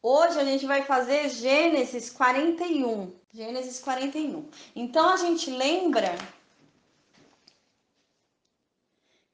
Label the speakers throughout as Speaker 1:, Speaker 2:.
Speaker 1: Hoje a gente vai fazer Gênesis 41. Gênesis 41. Então a gente lembra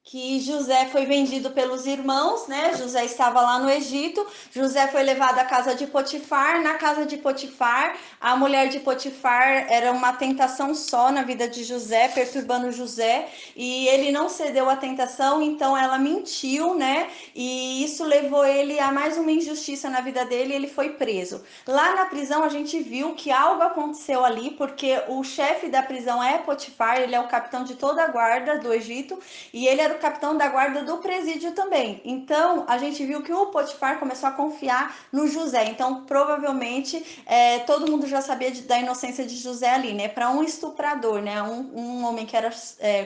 Speaker 1: que José foi vendido pelos irmãos, né? José estava lá no Egito, José foi levado à casa de Potifar. Na casa de Potifar, a mulher de Potifar era uma tentação só na vida de José, perturbando José, e ele não cedeu à tentação, então ela mentiu, né? E isso levou ele a mais uma injustiça na vida dele, e ele foi preso. Lá na prisão a gente viu que algo aconteceu ali, porque o chefe da prisão é Potifar, ele é o capitão de toda a guarda do Egito, e ele era o capitão da guarda do presídio também. Então, a gente viu que o Potifar começou a confiar no José. Então, provavelmente, todo mundo já sabia da inocência de José ali, né? Para um estuprador, né? Um homem que era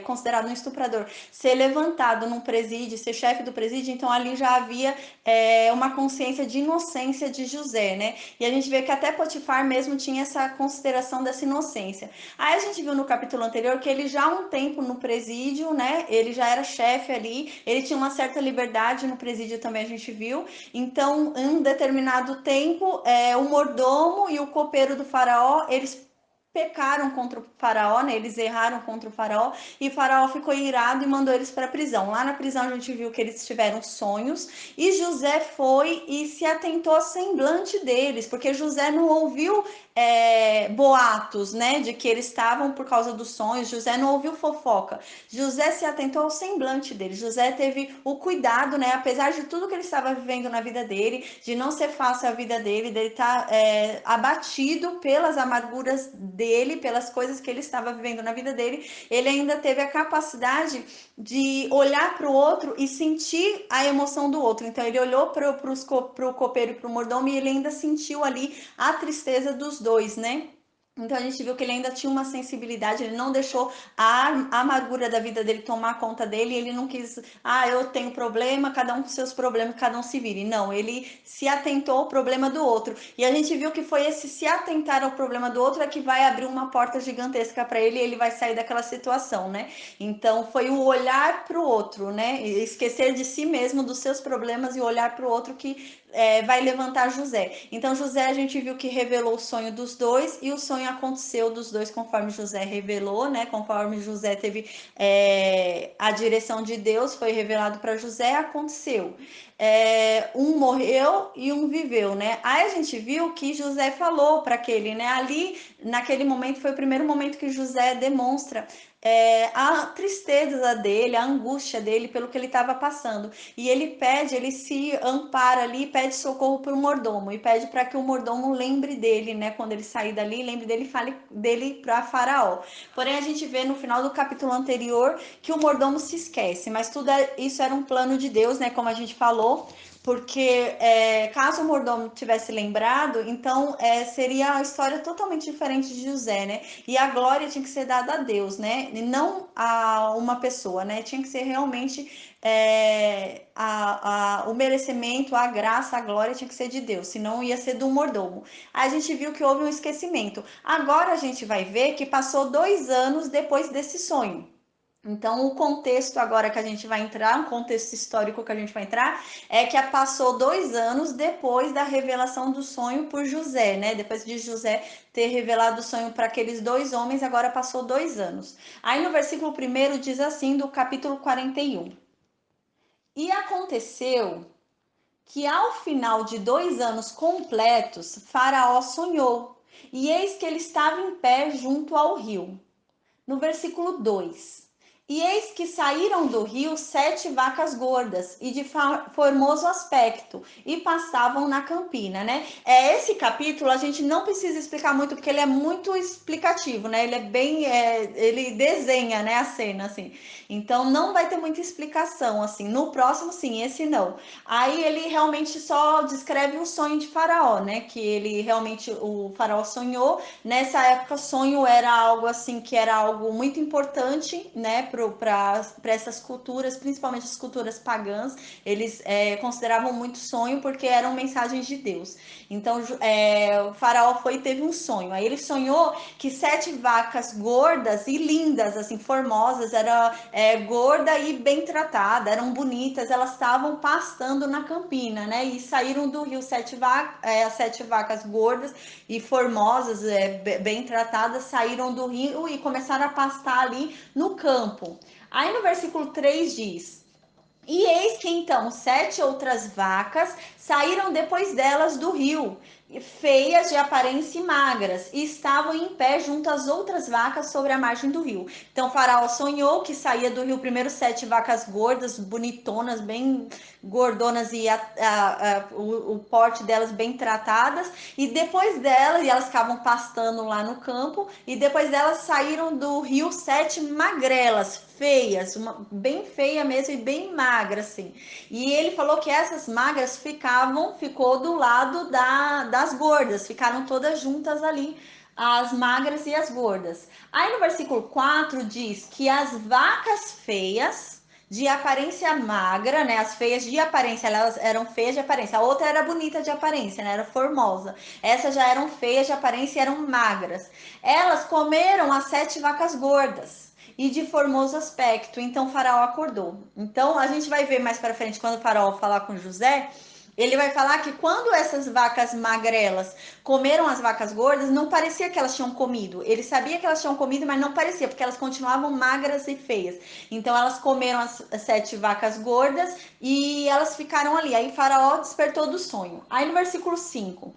Speaker 1: considerado um estuprador, ser levantado num presídio, ser chefe do presídio, então ali já havia uma consciência de inocência de José, né? E a gente vê que até Potifar mesmo tinha essa consideração dessa inocência. Aí a gente viu no capítulo anterior que ele já há um tempo no presídio, né? Ele já era chefe ali, ele tinha uma certa liberdade no presídio também, a gente viu. Então, em um determinado tempo, o mordomo e o copeiro do faraó, eles pecaram contra o faraó, né? Eles erraram contra o faraó, e o faraó ficou irado e mandou eles para a prisão. Lá na prisão a gente viu que eles tiveram sonhos, e José foi e se atentou ao semblante deles, porque José não ouviu boatos, né, de que eles estavam por causa dos sonhos. José não ouviu fofoca. José se atentou ao semblante dele. José teve o cuidado, né, apesar de tudo que ele estava vivendo na vida dele, de não ser fácil a vida dele estar abatido pelas amarguras dele, pelas coisas que ele estava vivendo na vida dele, ele ainda teve a capacidade de olhar para o outro e sentir a emoção do outro. Então ele olhou para o copeiro e para o mordomo, e ele ainda sentiu ali a tristeza dos dois, né? Então a gente viu que ele ainda tinha uma sensibilidade, ele não deixou a amargura da vida dele tomar conta dele, ele não quis, eu tenho problema, cada um com seus problemas, cada um se vire. Não, ele se atentou ao problema do outro. E a gente viu que foi esse se atentar ao problema do outro é que vai abrir uma porta gigantesca para ele, e ele vai sair daquela situação, né? Então foi o olhar para o outro, né? Esquecer de si mesmo, dos seus problemas, e olhar para o outro que vai levantar José. Então José, a gente viu que revelou o sonho dos dois, e o sonho aconteceu dos dois conforme José revelou, né? Conforme José teve a direção de Deus, foi revelado para José, aconteceu. Um morreu e um viveu, né? Aí a gente viu que José falou para aquele, né? Ali, naquele momento, foi o primeiro momento que José demonstra a tristeza dele, a angústia dele pelo que ele estava passando. E ele pede, ele se ampara ali, pede socorro para o mordomo, e pede para que o mordomo lembre dele, né? Quando ele sair dali, lembre dele e fale dele para Faraó. Porém, a gente vê no final do capítulo anterior que o mordomo se esquece, mas tudo isso era um plano de Deus, né? Como a gente falou. Porque caso o mordomo tivesse lembrado, então seria a história totalmente diferente de José, né? E a glória tinha que ser dada a Deus, né? E não a uma pessoa, né? Tinha que ser realmente o merecimento, a graça, a glória tinha que ser de Deus, senão ia ser do mordomo. A gente viu que houve um esquecimento. Agora a gente vai ver que passou 2 anos depois desse sonho. Então, o contexto agora que a gente vai entrar, um contexto histórico que a gente vai entrar, é que passou 2 anos depois da revelação do sonho por José, né? Depois de José ter revelado o sonho para aqueles dois homens, agora passou 2 anos. Aí no versículo 1 diz assim, do capítulo 41. E aconteceu que ao final de 2 anos completos, Faraó sonhou, e eis que ele estava em pé junto ao rio. No versículo 2. E eis que saíram do rio 7 vacas gordas e de formoso aspecto, e passavam na campina, né? Esse capítulo a gente não precisa explicar muito, porque ele é muito explicativo, né? Ele é bem, ele desenha, né, a cena, assim. Então não vai ter muita explicação, assim. No próximo, sim, esse não. Aí ele realmente só descreve o sonho de Faraó, né? Que ele realmente, o Faraó sonhou. Nessa época, sonho era algo assim, que era algo muito importante, né, para essas culturas, principalmente as culturas pagãs, eles consideravam muito sonho porque eram mensagens de Deus. Então o faraó foi e teve um sonho. Aí ele sonhou que 7 vacas gordas e lindas, assim, formosas, era gorda e bem tratada, eram bonitas, elas estavam pastando na campina, né? E saíram do rio 7 vacas gordas e formosas, bem tratadas, saíram do rio e começaram a pastar ali no campo. Aí no versículo 3 diz: e eis que então 7 outras vacas saíram depois delas do rio, feias de aparência e magras, e estavam em pé junto às outras vacas sobre a margem do rio. Então Faraó sonhou que saía do rio primeiro 7 vacas gordas, bonitonas, bem gordonas e o porte delas bem tratadas, e depois delas, e elas ficavam pastando lá no campo, e depois delas saíram do rio 7 magrelas, feias, bem feia mesmo e bem magra, assim. E ele falou que essas magras ficou do lado das gordas, ficaram todas juntas ali, as magras e as gordas. Aí no versículo 4 diz que as vacas feias, de aparência magra, né? As feias de aparência, elas eram feias de aparência. A outra era bonita de aparência, né? Era formosa. Essas já eram feias de aparência e eram magras. Elas comeram as 7 vacas gordas e de formoso aspecto. Então Faraó acordou. Então a gente vai ver mais para frente, quando o Faraó falar com José, ele vai falar que quando essas vacas magrelas comeram as vacas gordas, não parecia que elas tinham comido. Ele sabia que elas tinham comido, mas não parecia, porque elas continuavam magras e feias. Então elas comeram as 7 vacas gordas e elas ficaram ali. Aí Faraó despertou do sonho. Aí no versículo 5.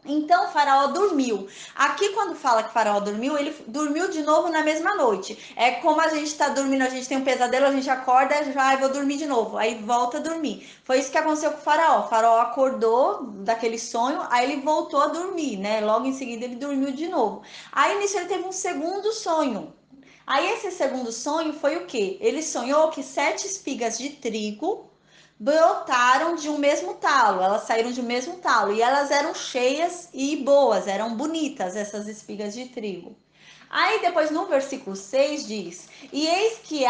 Speaker 1: Então Faraó dormiu. Aqui, quando fala que Faraó dormiu, ele dormiu de novo na mesma noite. É como a gente está dormindo, a gente tem um pesadelo, a gente acorda, já vou dormir de novo, aí volta a dormir. Foi isso que aconteceu com o Faraó. O Faraó acordou daquele sonho, aí ele voltou a dormir, né? Logo em seguida ele dormiu de novo. Aí nisso ele teve um segundo sonho. Aí esse segundo sonho foi o quê? Ele sonhou que 7 espigas de trigo brotaram de um mesmo talo, elas saíram de um mesmo talo e elas eram cheias e boas, eram bonitas essas espigas de trigo. Aí depois no versículo 6 diz: e eis que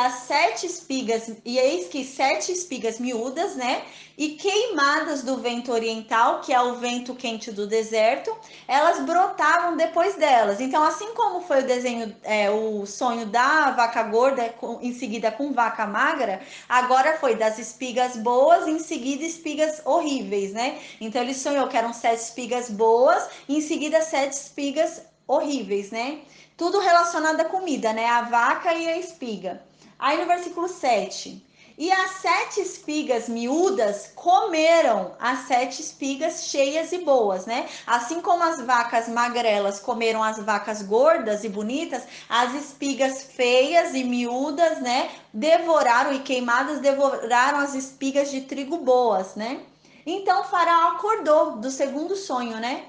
Speaker 1: 7 espigas miúdas, né? E queimadas do vento oriental, que é o vento quente do deserto, elas brotavam depois delas. Então, assim como foi o desenho, o sonho da vaca gorda, em seguida com vaca magra, agora foi das espigas boas, em seguida espigas horríveis, né? Então ele sonhou que eram 7 espigas boas, em seguida 7 espigas horríveis, né? Tudo relacionado à comida, né? A vaca e a espiga. Aí no versículo 7. E as 7 espigas miúdas comeram as 7 espigas cheias e boas, né? Assim como as vacas magrelas comeram as vacas gordas e bonitas, as espigas feias e miúdas, né? Devoraram e queimadas, devoraram as espigas de trigo boas, né? Então o Faraó acordou do segundo sonho, né?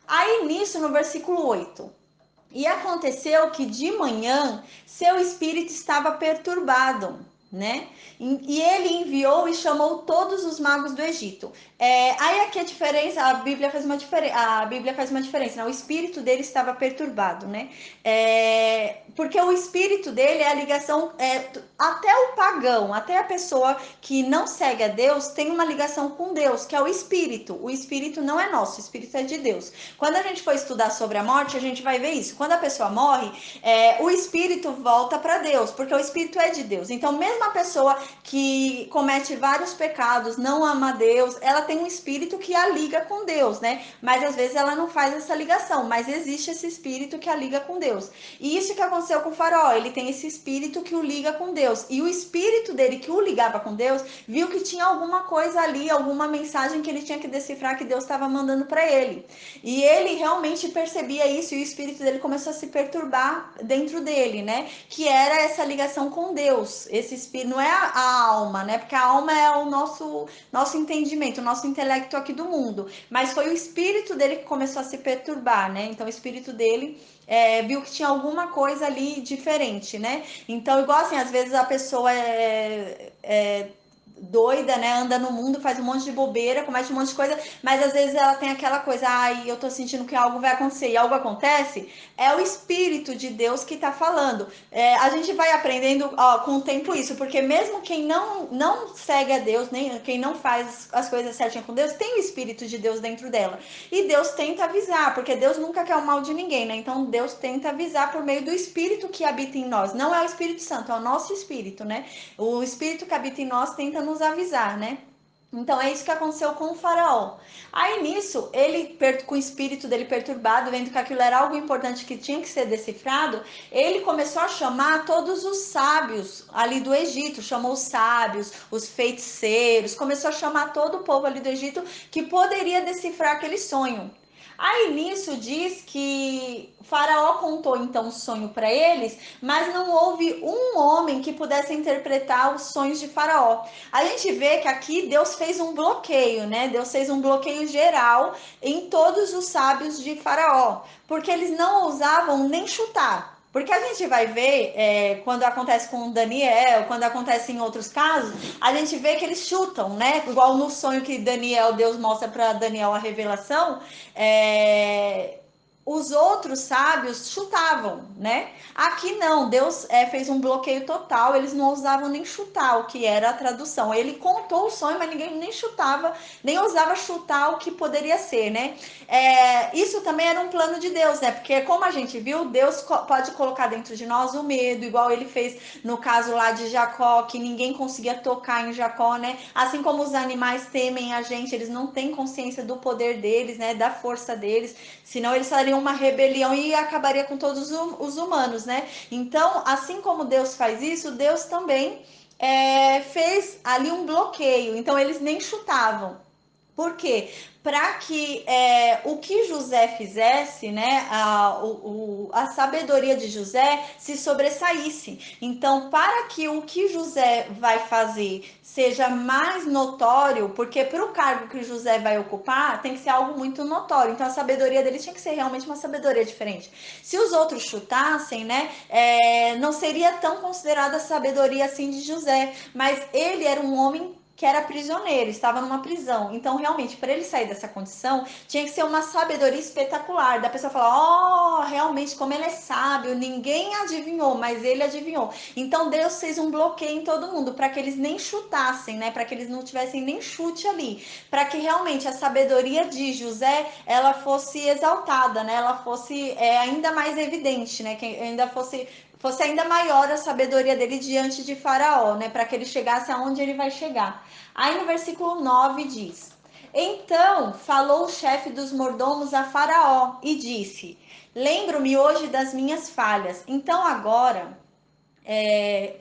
Speaker 1: Aí nisso, no versículo 8. E aconteceu que de manhã seu espírito estava perturbado, né? E ele enviou e chamou todos os magos do Egito. Aí aqui a diferença, a Bíblia faz uma diferença, né? O espírito dele estava perturbado, né? Porque o espírito dele é a ligação, até o pagão, até a pessoa que não segue a Deus tem uma ligação com Deus, que é o espírito. O espírito não é nosso, o espírito é de Deus. Quando a gente for estudar sobre a morte, a gente vai ver isso. Quando a pessoa morre, o espírito volta para Deus, porque o espírito é de Deus. Então, mesmo a pessoa que comete vários pecados, não ama Deus, ela tem um espírito que a liga com Deus, né? Mas às vezes ela não faz essa ligação, mas existe esse espírito que a liga com Deus. E isso que aconteceu com o Faraó, ele tem esse espírito que o liga com Deus. E o espírito dele que o ligava com Deus, viu que tinha alguma coisa ali, alguma mensagem que ele tinha que decifrar que Deus estava mandando para ele. E ele realmente percebia isso e o espírito dele começou a se perturbar dentro dele, né? Que era essa ligação com Deus. Esse espírito não é a alma, né? Porque a alma é o nosso entendimento, o nosso intelecto aqui do mundo. Mas foi o espírito dele que começou a se perturbar, né? Então o espírito dele viu que tinha alguma coisa ali diferente, né? Então, igual assim, às vezes a pessoa doida, né? Anda no mundo, faz um monte de bobeira, comete um monte de coisa, mas às vezes ela tem aquela coisa, ai, eu tô sentindo que algo vai acontecer, e algo acontece, é o Espírito de Deus que tá falando. A gente vai aprendendo, ó, com o tempo isso, porque mesmo quem não segue a Deus, nem quem não faz as coisas certinho com Deus, tem o Espírito de Deus dentro dela. E Deus tenta avisar, porque Deus nunca quer o mal de ninguém, né? Então Deus tenta avisar por meio do Espírito que habita em nós. Não é o Espírito Santo, é o nosso Espírito, né? O Espírito que habita em nós tenta nos avisar, né? Então é isso que aconteceu com o faraó. Aí nisso, ele com o espírito dele perturbado, vendo que aquilo era algo importante que tinha que ser decifrado, ele começou a chamar todos os sábios ali do Egito, chamou os sábios, os feiticeiros, começou a chamar todo o povo ali do Egito que poderia decifrar aquele sonho. Aí nisso diz que Faraó contou então o sonho para eles, mas não houve um homem que pudesse interpretar os sonhos de Faraó. A gente vê que aqui Deus fez um bloqueio, né? Deus fez um bloqueio geral em todos os sábios de Faraó, porque eles não ousavam nem chutar. Porque a gente vai ver, quando acontece com Daniel, quando acontece em outros casos, a gente vê que eles chutam, né? Igual no sonho que Deus mostra para Daniel a revelação, é, os outros sábios chutavam, né? Aqui não, Deus fez um bloqueio total, eles não ousavam nem chutar o que era a tradução. Ele contou o sonho, mas ninguém nem chutava, nem ousava chutar o que poderia ser, né? Isso também era um plano de Deus, né? Porque como a gente viu, Deus pode colocar dentro de nós o medo, igual ele fez no caso lá de Jacó, que ninguém conseguia tocar em Jacó, né? Assim como os animais temem a gente, eles não têm consciência do poder deles, né? Da força deles, senão eles fariam uma rebelião e acabaria com todos os humanos, né? Então, assim como Deus faz isso, Deus também fez ali um bloqueio. Então, eles nem chutavam. Por quê? Para que o que José fizesse, né, a sabedoria de José se sobressaísse. Então, para que o que José vai fazer seja mais notório, porque para o cargo que José vai ocupar, tem que ser algo muito notório. Então, a sabedoria dele tinha que ser realmente uma sabedoria diferente. Se os outros chutassem, né, não seria tão considerada a sabedoria assim de José, mas ele era um homem que era prisioneiro, estava numa prisão. Então, realmente, para ele sair dessa condição, tinha que ser uma sabedoria espetacular. Da pessoa falar, realmente, como ele é sábio, ninguém adivinhou, mas ele adivinhou. Então, Deus fez um bloqueio em todo mundo, para que eles nem chutassem, né? Para que eles não tivessem nem chute ali. Para que realmente a sabedoria de José, ela fosse exaltada, né? Ela fosse ainda mais evidente, né? Que ainda fosse ainda maior a sabedoria dele diante de Faraó, né? Para que ele chegasse aonde ele vai chegar. Aí no versículo 9 diz: Então falou o chefe dos mordomos a Faraó e disse: Lembro-me hoje das minhas falhas. Então agora,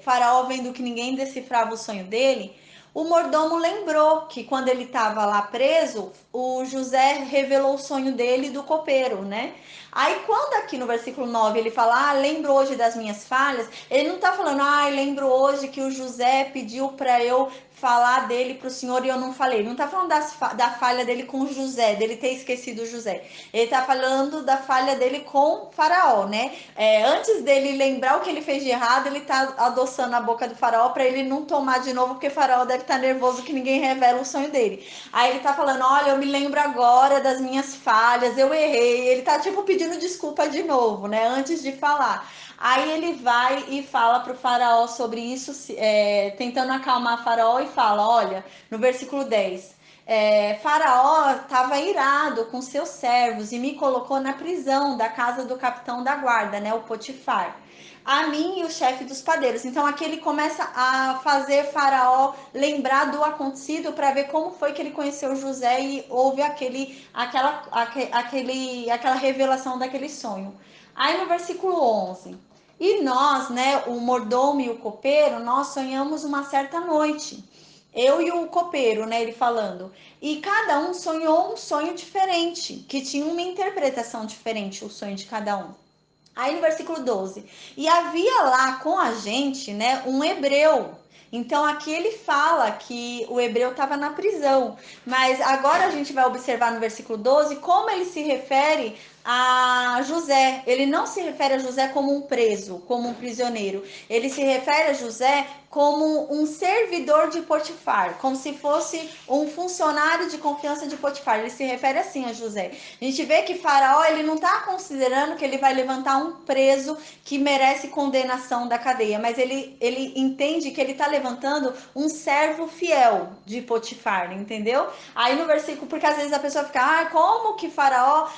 Speaker 1: Faraó, vendo que ninguém decifrava o sonho dele, o mordomo lembrou que quando ele estava lá preso, o José revelou o sonho dele do copeiro, né? Aí quando aqui no versículo 9 ele fala, lembro hoje das minhas falhas, ele não tá falando, lembro hoje que o José pediu para eu falar dele para o Senhor e eu não falei. Ele não tá falando da falha dele com o José, dele ter esquecido o José. Ele tá falando da falha dele com Faraó, né? Antes dele lembrar o que ele fez de errado, ele tá adoçando a boca do Faraó para ele não tomar de novo, porque Faraó deve estar nervoso que ninguém revela o sonho dele. Aí ele tá falando, olha, eu me lembro agora das minhas falhas, eu errei. Ele tá tipo pedindo desculpa de novo, né? Antes de falar. Aí ele vai e fala para o faraó sobre isso, tentando acalmar Faraó e fala, olha, no versículo 10, Faraó estava irado com seus servos e me colocou na prisão da casa do capitão da guarda, né, o Potifar, a mim e o chefe dos padeiros. Então aqui ele começa a fazer Faraó lembrar do acontecido para ver como foi que ele conheceu José e houve aquela revelação daquele sonho. Aí no versículo 11, e nós, né, o mordomo e o copeiro, nós sonhamos uma certa noite. Eu e o copeiro, né, ele falando. E cada um sonhou um sonho diferente, que tinha uma interpretação diferente, o sonho de cada um. Aí no versículo 12, e havia lá com a gente, né, um hebreu Então aqui ele fala que o hebreu estava na prisão, mas agora a gente vai observar no versículo 12 como ele se refere a José. Ele não se refere a José como um preso, como um prisioneiro. Ele se refere a José como um servidor de Potifar, como se fosse um funcionário de confiança de Potifar. Ele se refere assim a José. A gente vê que Faraó, ele não está considerando que ele vai levantar um preso que merece condenação da cadeia, mas ele entende que ele está levantando um servo fiel de Potifar, entendeu? Aí no versículo, porque às vezes a pessoa fica, como que Faraó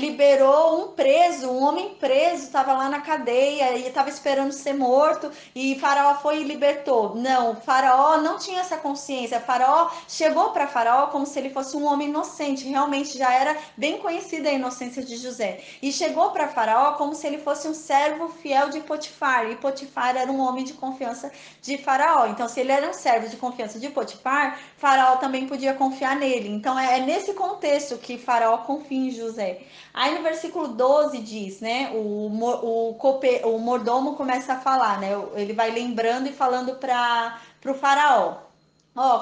Speaker 1: liberou um preso, um homem preso, estava lá na cadeia e estava esperando ser morto, e Faraó foi e libertou. Não, Faraó não tinha essa consciência. Faraó chegou para Faraó como se ele fosse um homem inocente, realmente já era bem conhecida a inocência de José. E chegou para Faraó como se ele fosse um servo fiel de Potifar, e Potifar era um homem de confiança de Faraó. Então, se ele era um servo de confiança de Potifar, Faraó também podia confiar nele. Então, é nesse contexto que Faraó confia em José. Aí no versículo 12 diz, né, o mordomo começa a falar, né, ele vai lembrando e falando para o Faraó.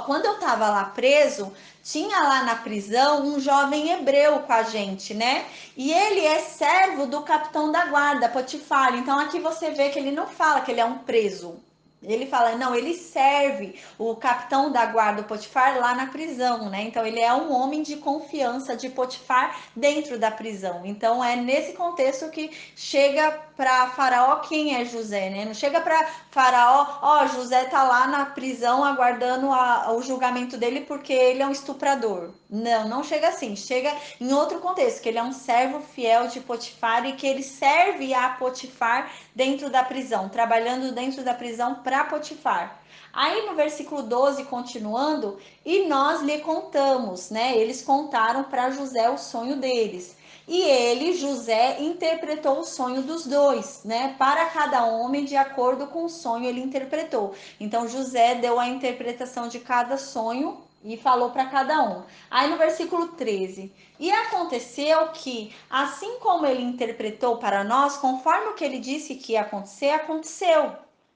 Speaker 1: Quando eu tava lá preso, tinha lá na prisão um jovem hebreu com a gente, né? E ele é servo do capitão da guarda, Potifar. Então aqui você vê que ele não fala que ele é um preso. Ele fala, não, ele serve o capitão da guarda, Potifar, lá na prisão, né? Então ele é um homem de confiança de Potifar dentro da prisão. Então é nesse contexto que chega para Faraó quem é José, né? Não chega para Faraó, José tá lá na prisão aguardando o julgamento dele porque ele é um estuprador. Não, não chega assim. Chega em outro contexto, que ele é um servo fiel de Potifar e que ele serve a Potifar dentro da prisão, trabalhando dentro da prisão para Potifar. Aí no versículo 12, continuando, e nós lhe contamos, né? Eles contaram para José o sonho deles. E ele, José, interpretou o sonho dos dois, né? Para cada homem, de acordo com o sonho, ele interpretou. Então, José deu a interpretação de cada sonho e falou para cada um. Aí no versículo 13: e aconteceu que, assim como ele interpretou para nós, conforme o que ele disse que ia acontecer, aconteceu.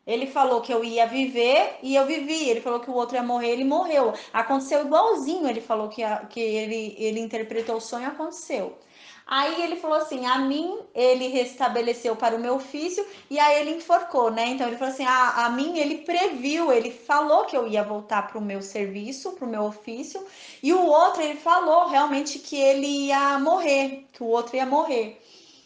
Speaker 1: Ele falou que eu ia viver e eu vivi. Ele falou que o outro ia morrer, ele morreu. Aconteceu igualzinho. Ele falou que ele interpretou o sonho, aconteceu. Aí ele falou assim: a mim ele restabeleceu para o meu ofício, e aí ele enforcou, né? Então ele falou assim: a mim ele previu, ele falou que eu ia voltar para o meu serviço, para o meu ofício, e o outro ele falou realmente que ele ia morrer, que o outro ia morrer.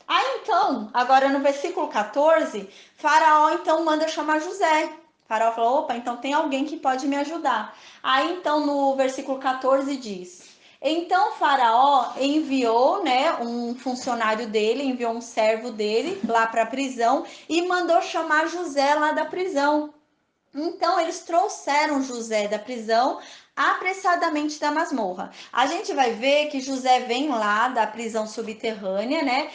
Speaker 1: Aí então, agora no versículo 14, Faraó então manda chamar José. Faraó falou: opa, então tem alguém que pode me ajudar. Aí então no versículo 14 diz: então Faraó enviou, né, um funcionário dele, enviou um servo dele lá para a prisão e mandou chamar José lá da prisão. Então eles trouxeram José da prisão apressadamente da masmorra. A gente vai ver que José vem lá da prisão subterrânea, né?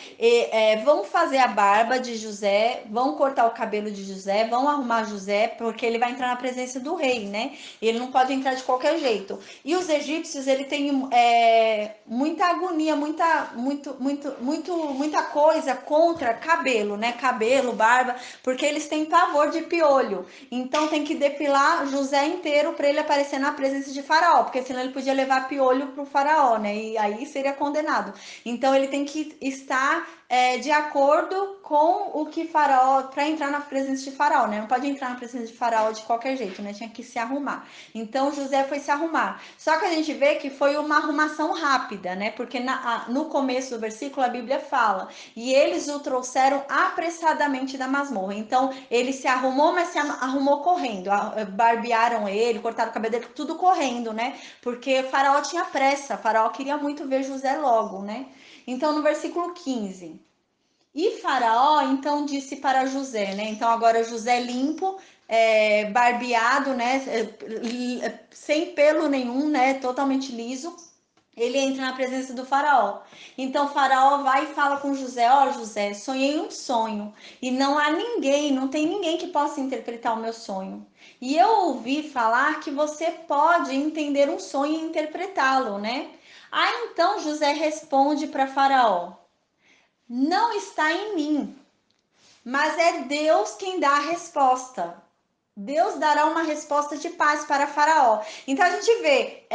Speaker 1: Vão fazer a barba de José, vão cortar o cabelo de José, vão arrumar José, porque ele vai entrar na presença do rei, né? Ele não pode entrar de qualquer jeito. E os egípcios, ele tem muita agonia, muita coisa contra cabelo, né? Cabelo, barba, porque eles têm pavor de piolho. Então tem que depilar José inteiro para ele aparecer na presença de Faraó, porque senão ele podia levar piolho para o Faraó, né? E aí seria condenado. Então ele tem que estar de acordo com o que Faraó, para entrar na presença de Faraó, né? Não pode entrar na presença de Faraó de qualquer jeito, né? Tinha que se arrumar. Então José foi se arrumar. Só que a gente vê que foi uma arrumação rápida, né? Porque no começo do versículo a Bíblia fala: e eles o trouxeram apressadamente da masmorra. Então ele se arrumou, mas se arrumou correndo. Barbearam ele, cortaram o cabelo dele, tudo correndo, né? Porque Faraó tinha pressa. Faraó queria muito ver José logo, né? Então no versículo 15: e Faraó então disse para José, né? Então agora José limpo, barbeado, né? Sem pelo nenhum, né? Totalmente liso. Ele entra na presença do Faraó. Então Faraó vai e fala com José: José, sonhei um sonho e não há ninguém, não tem ninguém que possa interpretar o meu sonho. E eu ouvi falar que você pode entender um sonho e interpretá-lo, né? Aí então José responde para Faraó: não está em mim, mas é Deus quem dá a resposta. Deus dará uma resposta de paz para Faraó. Então a gente vê,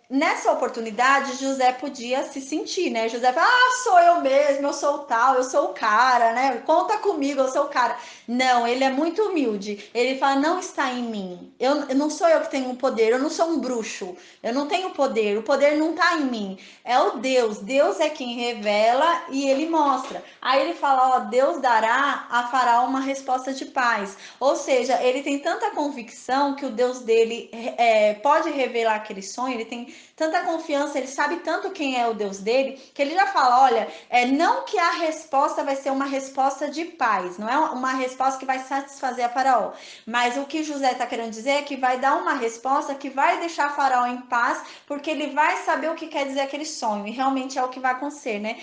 Speaker 1: nessa oportunidade, José podia se sentir, né? José fala, sou eu mesmo, eu sou o tal, eu sou o cara, né? Conta comigo, eu sou o cara. Não, ele é muito humilde. Ele fala, não está em mim. Não sou eu que tenho o poder, eu não sou um bruxo. Eu não tenho poder, o poder não está em mim. É o Deus. Deus é quem revela e ele mostra. Aí ele fala, Deus dará a Faraó uma resposta de paz. Ou seja, ele tem tanta convicção que o Deus dele pode revelar aquele sonho, ele tem tanta confiança, ele sabe tanto quem é o Deus dele, que ele já fala, olha, não que a resposta vai ser uma resposta de paz, não é uma resposta que vai satisfazer a Faraó, mas o que José está querendo dizer é que vai dar uma resposta que vai deixar Faraó em paz, porque ele vai saber o que quer dizer aquele sonho, e realmente é o que vai acontecer, né?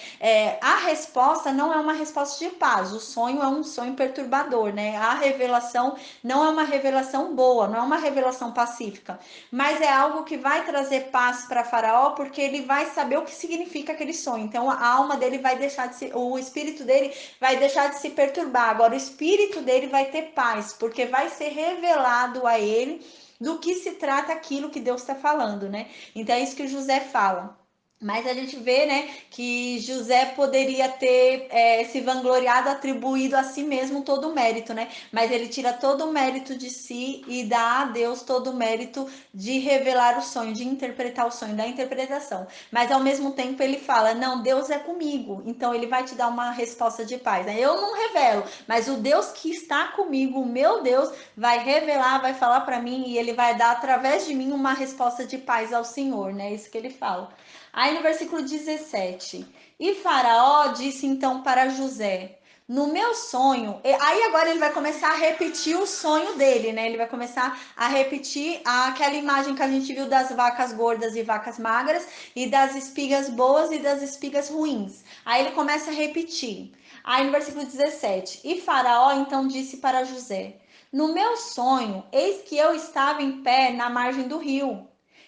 Speaker 1: A resposta não é uma resposta de paz, o sonho é um sonho perturbador, né? A revelação não é uma revelação boa, não é uma revelação pacífica, mas é algo que vai trazer paz para Faraó, porque ele vai saber o que significa aquele sonho. Então a alma dele vai deixar de se, o espírito dele vai deixar de se perturbar. Agora o espírito dele vai ter paz, porque vai ser revelado a ele do que se trata aquilo que Deus está falando, né? Então é isso que José fala. Mas a gente vê, né, que José poderia ter se vangloriado, atribuído a si mesmo todo o mérito, né? Mas ele tira todo o mérito de si e dá a Deus todo o mérito de revelar o sonho, de interpretar o sonho, da interpretação. Mas ao mesmo tempo ele fala, não, Deus é comigo, então ele vai te dar uma resposta de paz, né? Eu não revelo, mas o Deus que está comigo, o meu Deus, vai revelar, vai falar para mim e ele vai dar através de mim uma resposta de paz ao Senhor, né? Isso que ele fala. Aí no versículo 17, e Faraó disse então para José, no meu sonho, aí agora ele vai começar a repetir o sonho dele, né? Ele vai começar a repetir aquela imagem que a gente viu das vacas gordas e vacas magras, e das espigas boas e das espigas ruins. Aí ele começa a repetir. Aí no versículo 17, e Faraó então disse para José, no meu sonho, eis que eu estava em pé na margem do rio.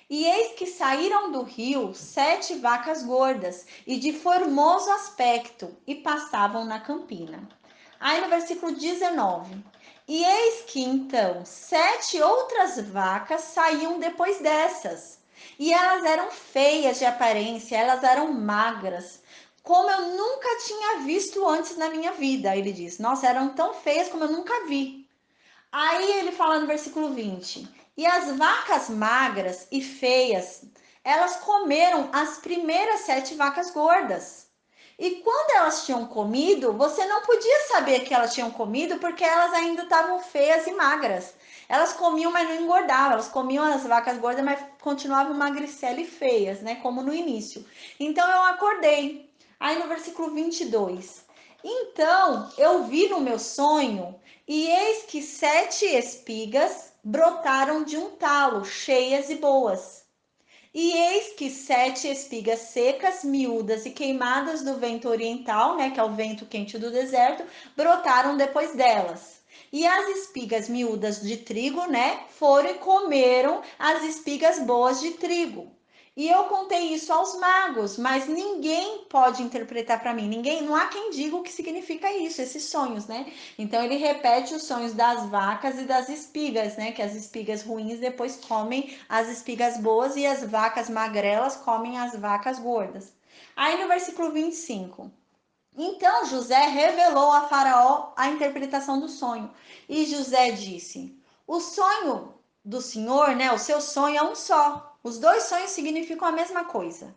Speaker 1: E eis que saíram do rio 7 vacas gordas e de formoso aspecto, e passavam na campina. Aí no versículo 19. E eis que então 7 outras vacas saíam depois dessas. E elas eram feias de aparência, elas eram magras, como eu nunca tinha visto antes na minha vida. Ele diz: Nossa, eram tão feias como eu nunca vi. Aí ele fala no versículo 20: E as vacas magras e feias, elas comeram as primeiras 7 vacas gordas. E quando elas tinham comido, você não podia saber que elas tinham comido porque elas ainda estavam feias e magras. Elas comiam, mas não engordavam. Elas comiam as vacas gordas, mas continuavam magricela e feias, né? Como no início. Então eu acordei. Aí no versículo 22. Então eu vi no meu sonho, e eis que 7 espigas brotaram de um talo, cheias e boas. E eis que 7 espigas secas, miúdas e queimadas do vento oriental, né, que é o vento quente do deserto, brotaram depois delas. E as espigas miúdas de trigo, né, foram e comeram as espigas boas de trigo. E eu contei isso aos magos, mas ninguém pode interpretar para mim. Ninguém, não há quem diga o que significa isso, esses sonhos, né? Então ele repete os sonhos das vacas e das espigas, né? Que as espigas ruins depois comem as espigas boas e as vacas magrelas comem as vacas gordas. Aí no versículo 25. Então José revelou a Faraó a interpretação do sonho. E José disse: O sonho do Senhor, né? O seu sonho é um só. Os dois sonhos significam a mesma coisa.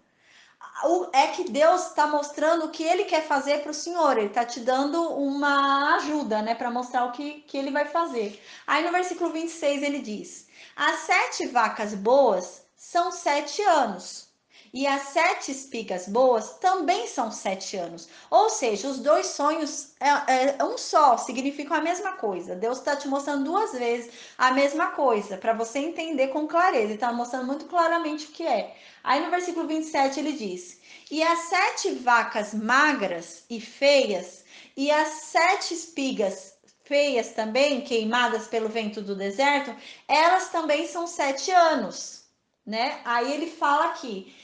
Speaker 1: É que Deus está mostrando o que ele quer fazer para o Senhor, ele está te dando uma ajuda, né, para mostrar o que ele vai fazer. Aí no versículo 26 ele diz: As 7 vacas boas são 7 anos, e as 7 espigas boas também são 7 anos. Ou seja, os dois sonhos é um só, significam a mesma coisa. Deus está te mostrando duas vezes a mesma coisa, para você entender com clareza. Ele está mostrando muito claramente o que é. Aí no versículo 27 ele diz: E as 7 vacas magras e feias, e as 7 espigas feias também, queimadas pelo vento do deserto, elas também são 7 anos, né? Aí ele fala aqui,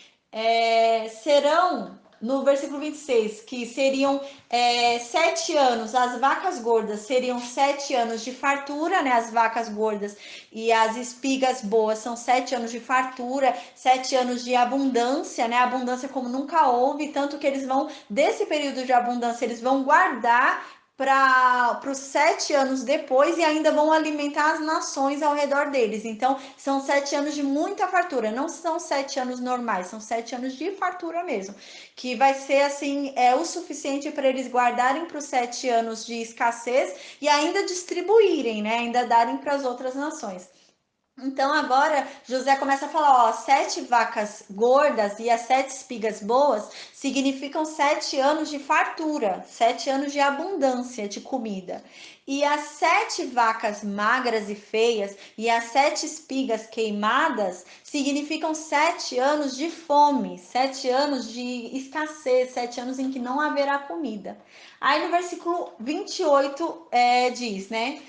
Speaker 1: serão no versículo 26, que seriam 7 anos, as vacas gordas seriam 7 anos de fartura, né? As vacas gordas e as espigas boas são 7 anos de fartura, 7 anos de abundância, né? Abundância como nunca houve, tanto que eles vão, desse período de abundância, eles vão guardar para os 7 anos depois e ainda vão alimentar as nações ao redor deles. Então, são 7 anos de muita fartura, não são 7 anos normais, são 7 anos de fartura mesmo, que vai ser assim, o suficiente para eles guardarem para os 7 anos de escassez e ainda distribuírem, né? Ainda darem para as outras nações. Então agora José começa a falar, ó, 7 vacas gordas e as 7 espigas boas significam 7 anos de fartura, 7 anos de abundância de comida. E as 7 vacas magras e feias e as 7 espigas queimadas significam 7 anos de fome, 7 anos de escassez, 7 anos em que não haverá comida. Aí no versículo 28 diz, né?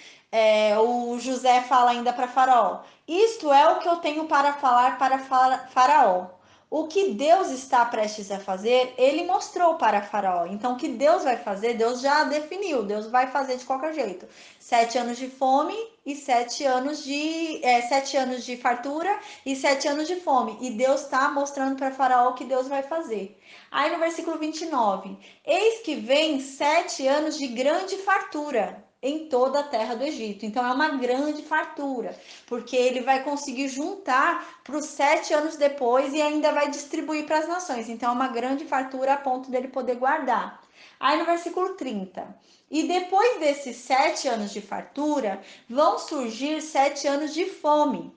Speaker 1: O José fala ainda para Faraó: isto é o que eu tenho para falar para Faraó. O que Deus está prestes a fazer, ele mostrou para Faraó. Então, o que Deus vai fazer, Deus já definiu. Deus vai fazer de qualquer jeito. 7 anos de fome e 7 anos de 7 anos de fartura e 7 anos de fome. E Deus está mostrando para Faraó o que Deus vai fazer. Aí no versículo 29, eis que vem 7 anos de grande fartura em toda a terra do Egito. Então é uma grande fartura, porque ele vai conseguir juntar para os 7 anos depois e ainda vai distribuir para as nações. Então é uma grande fartura a ponto dele poder guardar. Aí no versículo 30, e depois desses 7 anos de fartura, vão surgir 7 anos de fome.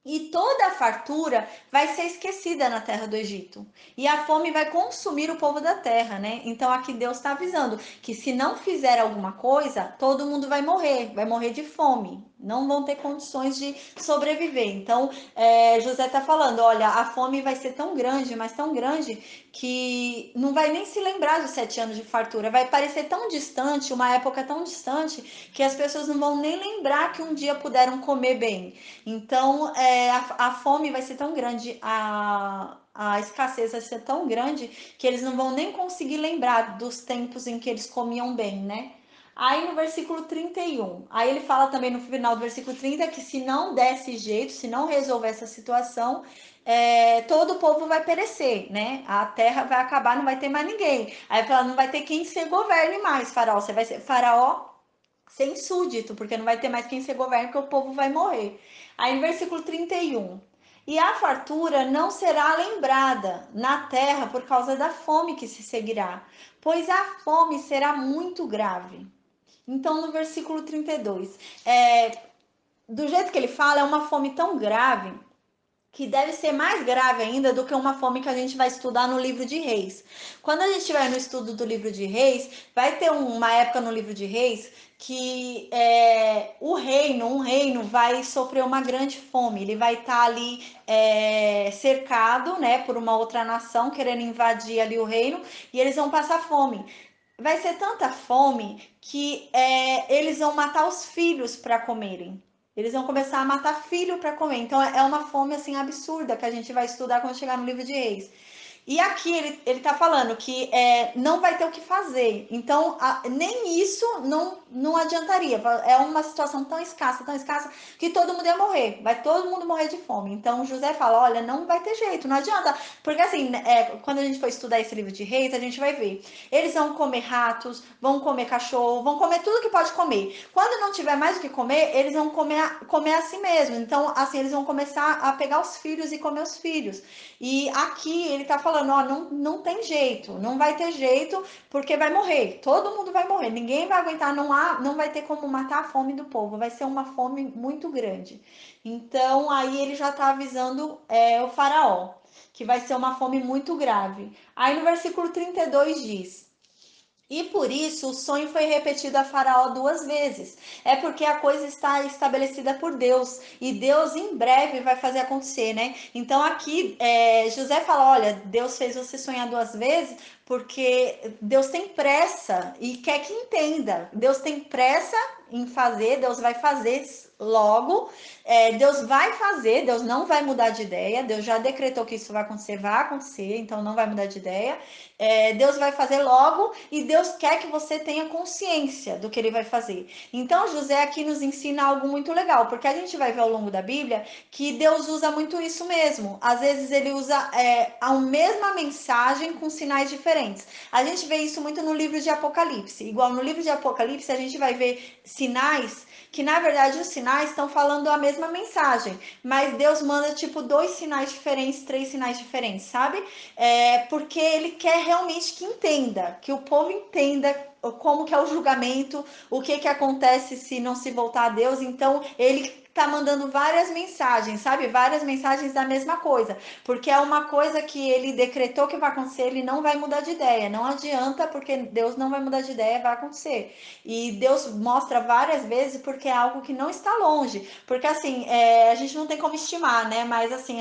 Speaker 1: E toda a fartura vai ser esquecida na terra do Egito. E a fome vai consumir o povo da terra, né? Então aqui Deus está avisando que se não fizer alguma coisa, todo mundo vai morrer de fome. Não vão ter condições de sobreviver. Então José está falando: olha, a fome vai ser tão grande, mas tão grande, que não vai nem se lembrar dos 7 anos de fartura. Vai parecer tão distante, uma época tão distante, que as pessoas não vão nem lembrar que um dia puderam comer bem. Então, a fome vai ser tão grande, a escassez vai ser tão grande, que eles não vão nem conseguir lembrar dos tempos em que eles comiam bem, né? Aí no versículo 31, aí ele fala também no final do versículo 30 que se não desse jeito, se não resolver essa situação, todo o povo vai perecer, né? A terra vai acabar, não vai ter mais ninguém. Aí fala, não vai ter quem se governe mais, faraó. Você vai ser faraó sem súdito, porque não vai ter mais quem se governe, porque o povo vai morrer. Aí no versículo 31. E a fartura não será lembrada na terra por causa da fome que se seguirá, pois a fome será muito grave. Então, no versículo 32, do jeito que ele fala, é uma fome tão grave que deve ser mais grave ainda do que uma fome que a gente vai estudar no livro de Reis. Quando a gente estiver no estudo do livro de Reis, vai ter uma época no livro de Reis que um reino vai sofrer uma grande fome. Ele vai estar ali cercado, né, por uma outra nação querendo invadir ali o reino, e eles vão passar fome. Vai ser tanta fome que eles vão matar os filhos para comerem. Eles vão começar a matar filho para comer. Então é uma fome assim absurda que a gente vai estudar quando chegar no livro de Reis. E aqui ele tá falando que não vai ter o que fazer. Então, nem isso não adiantaria. É uma situação tão escassa, que todo mundo ia morrer. Vai todo mundo morrer de fome. Então, José fala: olha, não vai ter jeito, não adianta. Porque assim, quando a gente for estudar esse livro de Reis, a gente vai ver. Eles vão comer ratos, vão comer cachorro, vão comer tudo que pode comer. Quando não tiver mais o que comer, eles vão comer a si mesmo. Então, assim, eles vão começar a pegar os filhos e comer os filhos. E aqui ele tá falando, ó, não tem jeito, não vai ter jeito, porque vai morrer, todo mundo vai morrer, ninguém vai aguentar, não vai ter como matar a fome do povo, vai ser uma fome muito grande. Então aí ele já tá avisando o faraó, que vai ser uma fome muito grave. Aí no versículo 32 diz: e por isso o sonho foi repetido a Faraó 2 vezes. É porque a coisa está estabelecida por Deus. E Deus em breve vai fazer acontecer, né? Então aqui José fala: olha, Deus fez você sonhar 2 vezes porque Deus tem pressa e quer que entenda. Deus tem pressa em fazer, Deus vai fazer logo. Deus vai fazer, Deus não vai mudar de ideia, Deus já decretou que isso vai acontecer, então não vai mudar de ideia. Deus vai fazer logo e Deus quer que você tenha consciência do que ele vai fazer. Então, José aqui nos ensina algo muito legal, porque a gente vai ver ao longo da Bíblia que Deus usa muito isso mesmo. Às vezes ele usa a mesma mensagem com sinais diferentes. A gente vê isso muito no livro de Apocalipse. Igual no livro de Apocalipse, a gente vai ver sinais que, na verdade, os sinais estão falando a mesma mensagem, mas Deus manda tipo 2 sinais diferentes, 3 sinais diferentes, sabe? Porque ele quer realmente que entenda, que o povo entenda como que é o julgamento, o que que acontece se não se voltar a Deus. Então, ele tá mandando várias mensagens, sabe? Várias mensagens da mesma coisa, porque é uma coisa que ele decretou que vai acontecer, ele não vai mudar de ideia. Não adianta, porque Deus não vai mudar de ideia, vai acontecer. E Deus mostra várias vezes porque é algo que não está longe. Porque assim, a gente não tem como estimar, né? Mas assim,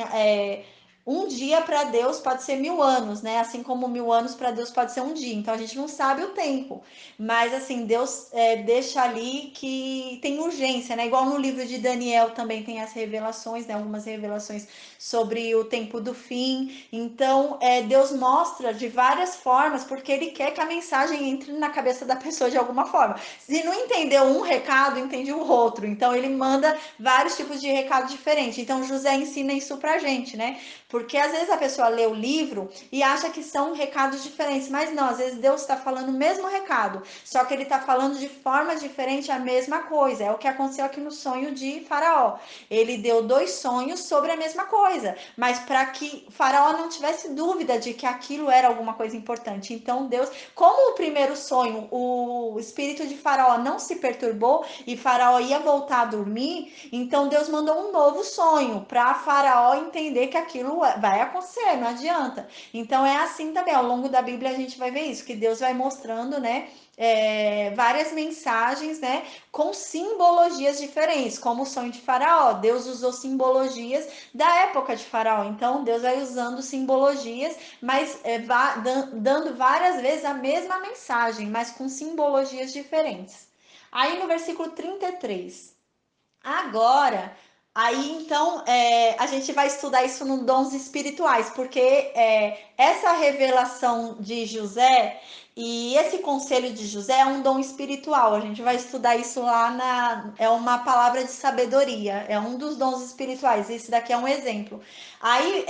Speaker 1: um dia para Deus pode ser 1000 anos, né? Assim como 1000 anos para Deus pode ser um dia. Então a gente não sabe o tempo. Mas assim, Deus deixa ali que tem urgência, né? Igual no livro de Daniel também tem as revelações, né? Algumas revelações sobre o tempo do fim. Então, Deus mostra de várias formas, porque ele quer que a mensagem entre na cabeça da pessoa de alguma forma. Se não entendeu um recado, entende o outro. Então, ele manda vários tipos de recado diferentes. Então, José ensina isso pra gente, né? Porque às vezes a pessoa lê o livro e acha que são recados diferentes, mas não, às vezes Deus está falando o mesmo recado, só que ele está falando de forma diferente a mesma coisa. É o que aconteceu aqui no sonho de Faraó. Ele deu 2 sonhos sobre a mesma coisa, mas para que Faraó não tivesse dúvida de que aquilo era alguma coisa importante. Então Deus, como o primeiro sonho, o espírito de Faraó não se perturbou e Faraó ia voltar a dormir, então Deus mandou um novo sonho para Faraó entender que aquilo vai acontecer, não adianta. Então é assim também, ao longo da Bíblia a gente vai ver isso, que Deus vai mostrando, né? Várias mensagens, né, com simbologias diferentes, como o sonho de Faraó. Deus usou simbologias da época de Faraó, então Deus vai usando simbologias, mas dando várias vezes a mesma mensagem, mas com simbologias diferentes. Aí no versículo 33, agora, aí então a gente vai estudar isso no dons espirituais, porque essa revelação de José e esse conselho de José é um dom espiritual. A gente vai estudar isso lá é uma palavra de sabedoria, é um dos dons espirituais. Esse daqui é um exemplo. Aí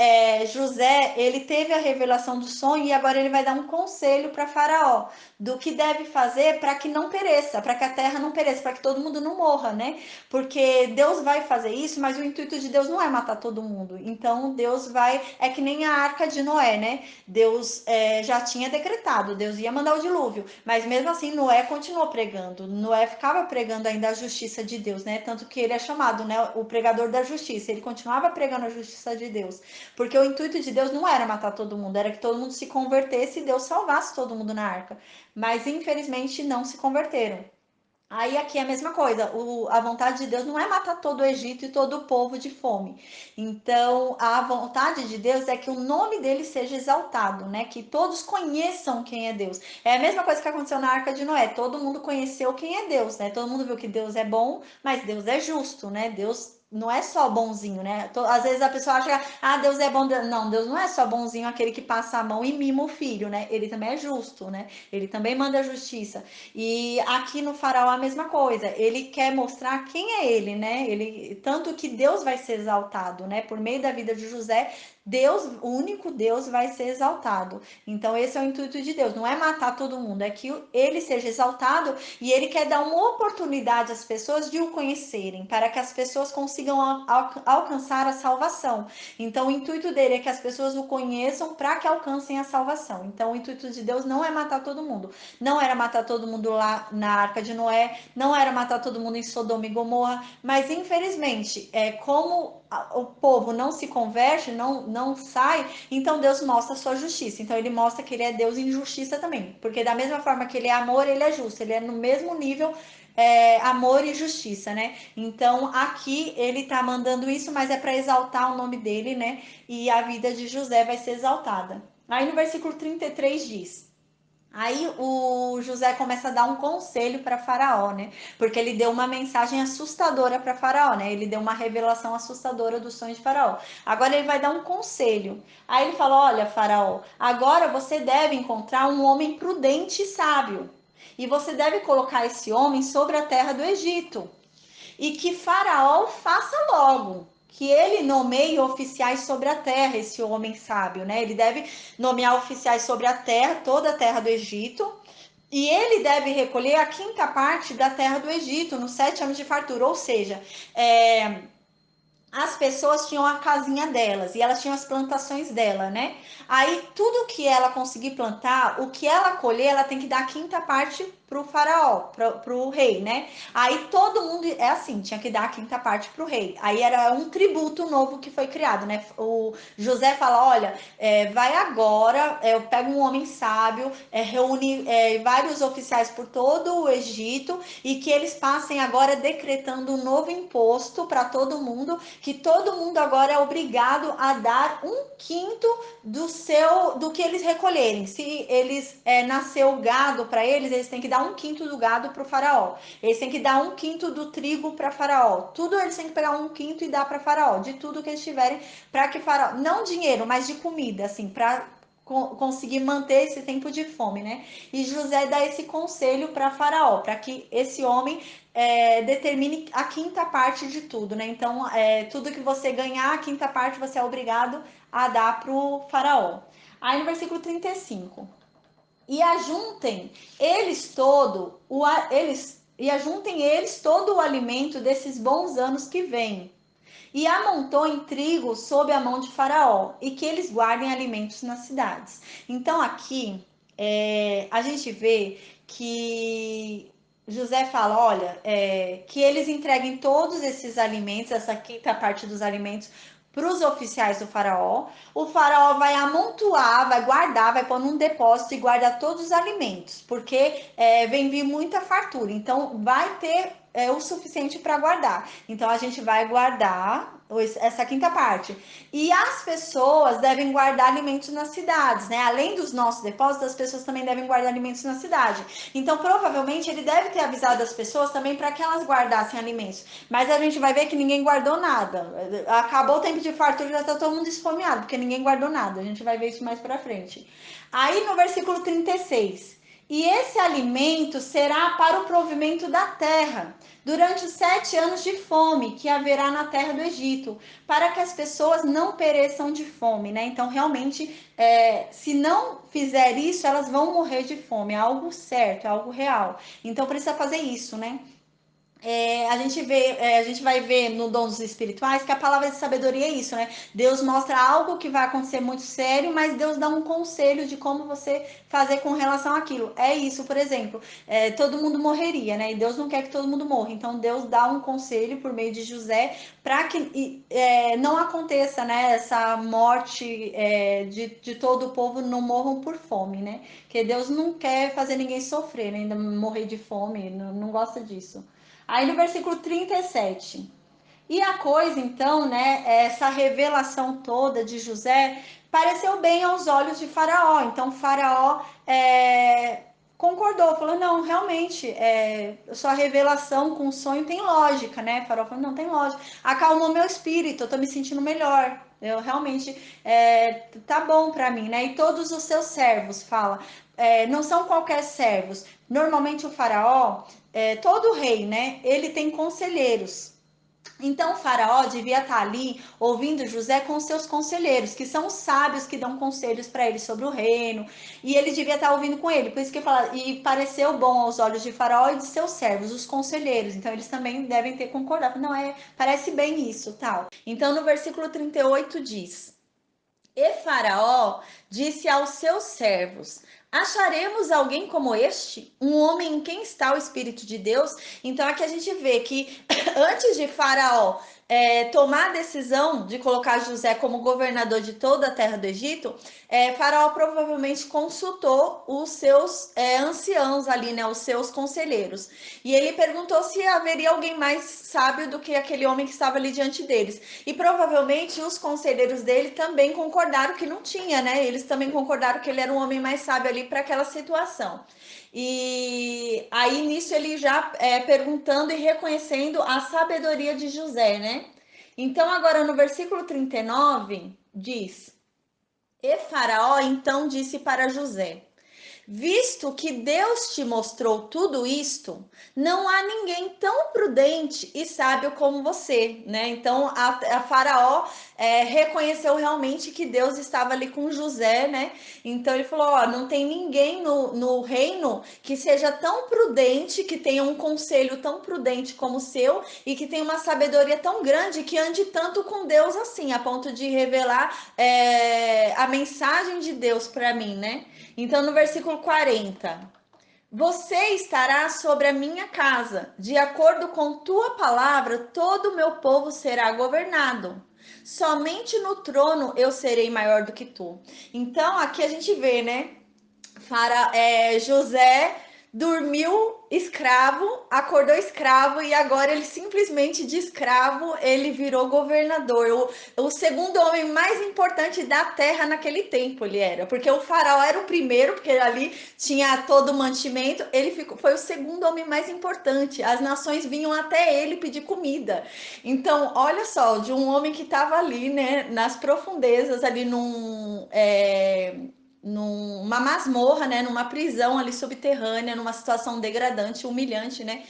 Speaker 1: José, ele teve a revelação do sonho e agora ele vai dar um conselho para Faraó do que deve fazer para que não pereça, para que a terra não pereça, para que todo mundo não morra, né? Porque Deus vai fazer isso, mas o intuito de Deus não é matar todo mundo. Então Deus vai, é que nem a arca de Noé, né? Deus já tinha decretado, Deus ia mandar o dilúvio, mas mesmo assim Noé continuou pregando. Noé ficava pregando ainda a justiça de Deus, né? Tanto que ele é chamado, né, o pregador da justiça. Ele continuava pregando a justiça de Deus, porque o intuito de Deus não era matar todo mundo, era que todo mundo se convertesse e Deus salvasse todo mundo na arca. Mas infelizmente não se converteram. Aí aqui é a mesma coisa, a vontade de Deus não é matar todo o Egito e todo o povo de fome. Então, a vontade de Deus é que o nome dele seja exaltado, né? Que todos conheçam quem é Deus. É a mesma coisa que aconteceu na Arca de Noé. Todo mundo conheceu quem é Deus, né? Todo mundo viu que Deus é bom, mas Deus é justo, né? Deus não é só bonzinho, né? Às vezes a pessoa acha que Deus é bom. Não, Deus não é só bonzinho, aquele que passa a mão e mima o filho, né? Ele também é justo, né? Ele também manda justiça. E aqui no Faraó a mesma coisa. Ele quer mostrar quem é ele, né? Ele tanto que Deus vai ser exaltado, né? Por meio da vida de José, Deus, o único Deus vai ser exaltado. Então esse é o intuito de Deus, não é matar todo mundo, é que ele seja exaltado e ele quer dar uma oportunidade às pessoas de o conhecerem, para que as pessoas consigam alcançar a salvação. Então o intuito dele é que as pessoas o conheçam para que alcancem a salvação. Então o intuito de Deus não é matar todo mundo. Não era matar todo mundo lá na Arca de Noé, não era matar todo mundo em Sodoma e Gomorra, mas infelizmente, como o povo não se converte, não sai, então Deus mostra a sua justiça. Então ele mostra que ele é Deus em justiça também, porque da mesma forma que ele é amor, ele é justo, ele é no mesmo nível amor e justiça, né? Então aqui ele tá mandando isso, mas é para exaltar o nome dele, né? E a vida de José vai ser exaltada. Aí no versículo 33 diz: Aí o José começa a dar um conselho para Faraó, né? Porque ele deu uma mensagem assustadora para Faraó, né? Ele deu uma revelação assustadora do sonho de Faraó. Agora ele vai dar um conselho. Aí ele fala: Olha, Faraó, agora você deve encontrar um homem prudente e sábio. E você deve colocar esse homem sobre a terra do Egito. E que Faraó faça logo, que ele nomeie oficiais sobre a terra, esse homem sábio, né? Ele deve nomear oficiais sobre a terra, toda a terra do Egito, e ele deve recolher a quinta parte da terra do Egito nos 7 anos de fartura, ou seja, as pessoas tinham a casinha delas e elas tinham as plantações dela, né? Aí tudo que ela conseguir plantar, o que ela colher, ela tem que dar a quinta parte pro faraó, pro rei, né? Aí todo mundo é assim, tinha que dar a quinta parte pro rei. Aí era um tributo novo que foi criado, né? O José fala: olha, vai agora, eu pego um homem sábio, reúne vários oficiais por todo o Egito e que eles passem agora decretando um novo imposto para todo mundo, que todo mundo agora é obrigado a dar um quinto do que eles recolherem. Se eles nasceu gado para eles, eles têm que dar um quinto do gado para o faraó. Eles têm que dar um quinto do trigo para faraó. Tudo eles têm que pegar um quinto e dar para faraó, de tudo que eles tiverem, para que faraó, não dinheiro, mas de comida, assim, para conseguir manter esse tempo de fome, né? E José dá esse conselho para Faraó, para que esse homem determine a quinta parte de tudo, né? Então, tudo que você ganhar, a quinta parte você é obrigado a dar para o Faraó. Aí no versículo 35. E ajuntem eles todo o alimento desses bons anos que vêm, e amontoem trigo sob a mão de Faraó, e que eles guardem alimentos nas cidades. Então aqui a gente vê que José fala: olha, que eles entreguem todos esses alimentos, essa quinta parte dos alimentos, para os oficiais do faraó. O faraó vai amontoar, vai guardar, vai pôr num depósito e guardar todos os alimentos, porque vem vir muita fartura. Então vai ter o suficiente para guardar. Então a gente vai guardar essa quinta parte. E as pessoas devem guardar alimentos nas cidades, né? Além dos nossos depósitos, as pessoas também devem guardar alimentos na cidade. Então, provavelmente, ele deve ter avisado as pessoas também para que elas guardassem alimentos. Mas a gente vai ver que ninguém guardou nada. Acabou o tempo de fartura, já está todo mundo esfomeado, porque ninguém guardou nada. A gente vai ver isso mais para frente. Aí no versículo 36. E esse alimento será para o provimento da terra, durante os 7 anos de fome que haverá na terra do Egito, para que as pessoas não pereçam de fome, né? Então, realmente, se não fizer isso, elas vão morrer de fome. É algo certo, é algo real. Então, precisa fazer isso, né? A gente vai ver no Dons Espirituais que a palavra de sabedoria é isso, né? Deus mostra algo que vai acontecer muito sério, mas Deus dá um conselho de como você fazer com relação àquilo. É isso, por exemplo, todo mundo morreria, né? E Deus não quer que todo mundo morra. Então Deus dá um conselho por meio de José para que não aconteça, né? Essa morte de todo o povo, não morram por fome, né? Porque Deus não quer fazer ninguém sofrer, né? Ainda morrer de fome, não gosta disso. Aí no versículo 37. E a coisa, então, né, essa revelação toda de José pareceu bem aos olhos de Faraó. Então, Faraó concordou, falou: não, realmente, sua revelação com o sonho tem lógica, né? Faraó falou: não, tem lógica. Acalmou meu espírito, eu tô me sentindo melhor. Eu realmente tá bom para mim, né? E todos os seus servos, fala, não são qualquer servos. Normalmente o faraó, todo rei, né? Ele tem conselheiros. Então o faraó devia estar ali ouvindo José com seus conselheiros, que são os sábios que dão conselhos para ele sobre o reino, e ele devia estar ouvindo com ele. Por isso que fala, e pareceu bom aos olhos de faraó e de seus servos, os conselheiros. Então eles também devem ter concordado. Não parece bem isso, tal. Então no versículo 38 diz: E Faraó disse aos seus servos: acharemos alguém como este? Um homem em quem está o Espírito de Deus? Então aqui a gente vê que antes de Faraó tomar a decisão de colocar José como governador de toda a terra do Egito, Faraó provavelmente consultou os seus anciãos ali, né, os seus conselheiros. E ele perguntou se haveria alguém mais sábio do que aquele homem que estava ali diante deles. E provavelmente os conselheiros dele também concordaram que não tinha, né? Eles eles também concordaram que ele era um homem mais sábio ali para aquela situação. E aí nisso ele já perguntando e reconhecendo a sabedoria de José, né? Então agora no versículo 39 diz: E Faraó então disse para José: Visto que Deus te mostrou tudo isto, não há ninguém tão prudente e sábio como você, né? Então a Faraó reconheceu realmente que Deus estava ali com José, né? Então ele falou: ó, não tem ninguém no reino que seja tão prudente, que tenha um conselho tão prudente como o seu e que tenha uma sabedoria tão grande que ande tanto com Deus assim, a ponto de revelar a mensagem de Deus para mim, né? Então, no versículo 40, você estará sobre a minha casa, de acordo com tua palavra, todo o meu povo será governado. Somente no trono eu serei maior do que tu. Então, aqui a gente vê, né? José dormiu escravo, acordou escravo e agora ele simplesmente de escravo ele virou governador, o segundo homem mais importante da terra naquele tempo ele era, porque o faraó era o primeiro, porque ali tinha todo o mantimento, foi o segundo homem mais importante, as nações vinham até ele pedir comida. Então olha só, de um homem que estava ali, né, nas profundezas ali numa masmorra, né, numa prisão ali subterrânea, numa situação degradante, humilhante, né?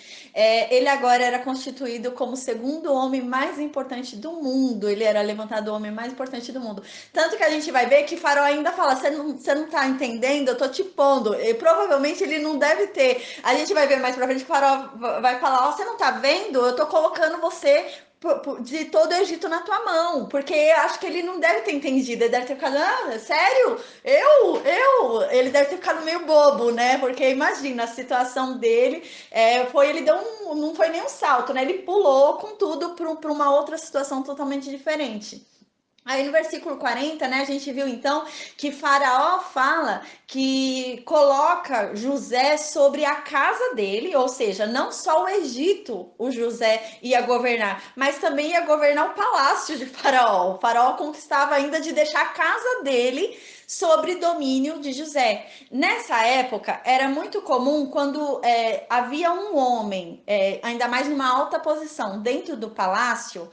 Speaker 1: Ele agora era constituído como o segundo homem mais importante do mundo. Ele era levantado o homem mais importante do mundo. Tanto que a gente vai ver que Faraó ainda fala: você não tá entendendo? Eu tô te pondo. E provavelmente ele não deve ter. A gente vai ver mais pra frente que Faraó vai falar: você não tá vendo? Eu tô colocando você de todo o Egito na tua mão, porque acho que ele não deve ter entendido, ele deve ter ficado, sério? Ele deve ter ficado meio bobo, né? Porque imagina a situação dele, ele deu não foi nem um salto, né? Ele pulou com tudo para uma outra situação totalmente diferente. Aí no versículo 40, né, a gente viu então que Faraó fala que coloca José sobre a casa dele, ou seja, não só o Egito o José ia governar, mas também ia governar o palácio de Faraó. O Faraó conquistava ainda de deixar a casa dele sobre domínio de José. Nessa época, era muito comum quando havia um homem, ainda mais numa alta posição, dentro do palácio,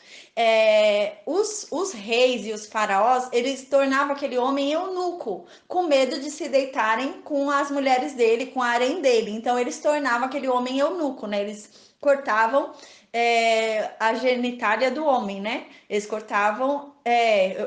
Speaker 1: os reis e os faraós, eles tornavam aquele homem eunuco, com medo de se deitarem com as mulheres dele, com a harém dele. Então, eles tornavam aquele homem eunuco, né? Eles cortavam a genitália do homem, né? Eles cortavam,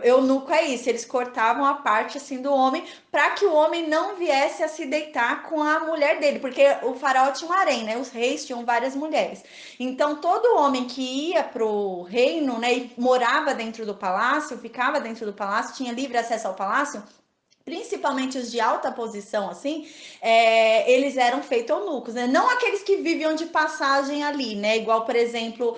Speaker 1: eunuco é isso, eles cortavam a parte assim do homem para que o homem não viesse a se deitar com a mulher dele, porque o faraó tinha um harém, né? Os reis tinham várias mulheres. Então todo homem que ia pro reino, né, e morava dentro do palácio, ficava dentro do palácio, tinha livre acesso ao palácio, principalmente os de alta posição, assim, eles eram feitos eunucos, né? Não aqueles que viviam de passagem ali, né? Igual, por exemplo,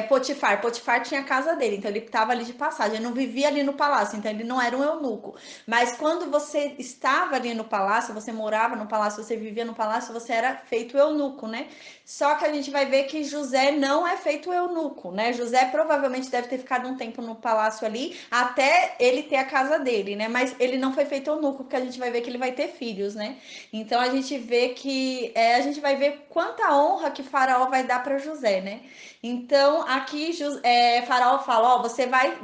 Speaker 1: Potifar. Potifar tinha a casa dele, então ele estava ali de passagem, ele não vivia ali no palácio, então ele não era um eunuco. Mas quando você estava ali no palácio, você morava no palácio, você vivia no palácio, você era feito eunuco, né? Só que a gente vai ver que José não é feito eunuco, né? José provavelmente deve ter ficado um tempo no palácio ali, até ele ter a casa dele, né? Mas ele não foi feito eunuco, porque a gente vai ver que ele vai ter filhos, né? Então a gente vê que a gente vai ver quanta honra que Faraó vai dar para José, né? Então aqui Faraó fala: ó, você vai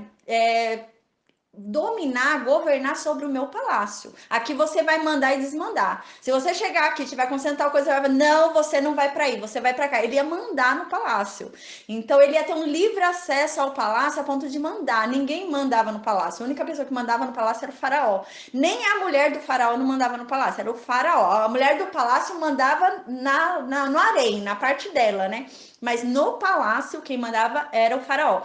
Speaker 1: dominar, governar sobre o meu palácio. Aqui você vai mandar e desmandar. Se você chegar aqui, tiver acontecendo tal coisa, vai não, você não vai para aí, você vai para cá. Ele ia mandar no palácio. Então ele ia ter um livre acesso ao palácio a ponto de mandar. Ninguém mandava no palácio. A única pessoa que mandava no palácio era o faraó. Nem a mulher do faraó não mandava no palácio, era o faraó. A mulher do palácio mandava no harém, na parte dela, né? Mas no palácio quem mandava era o faraó.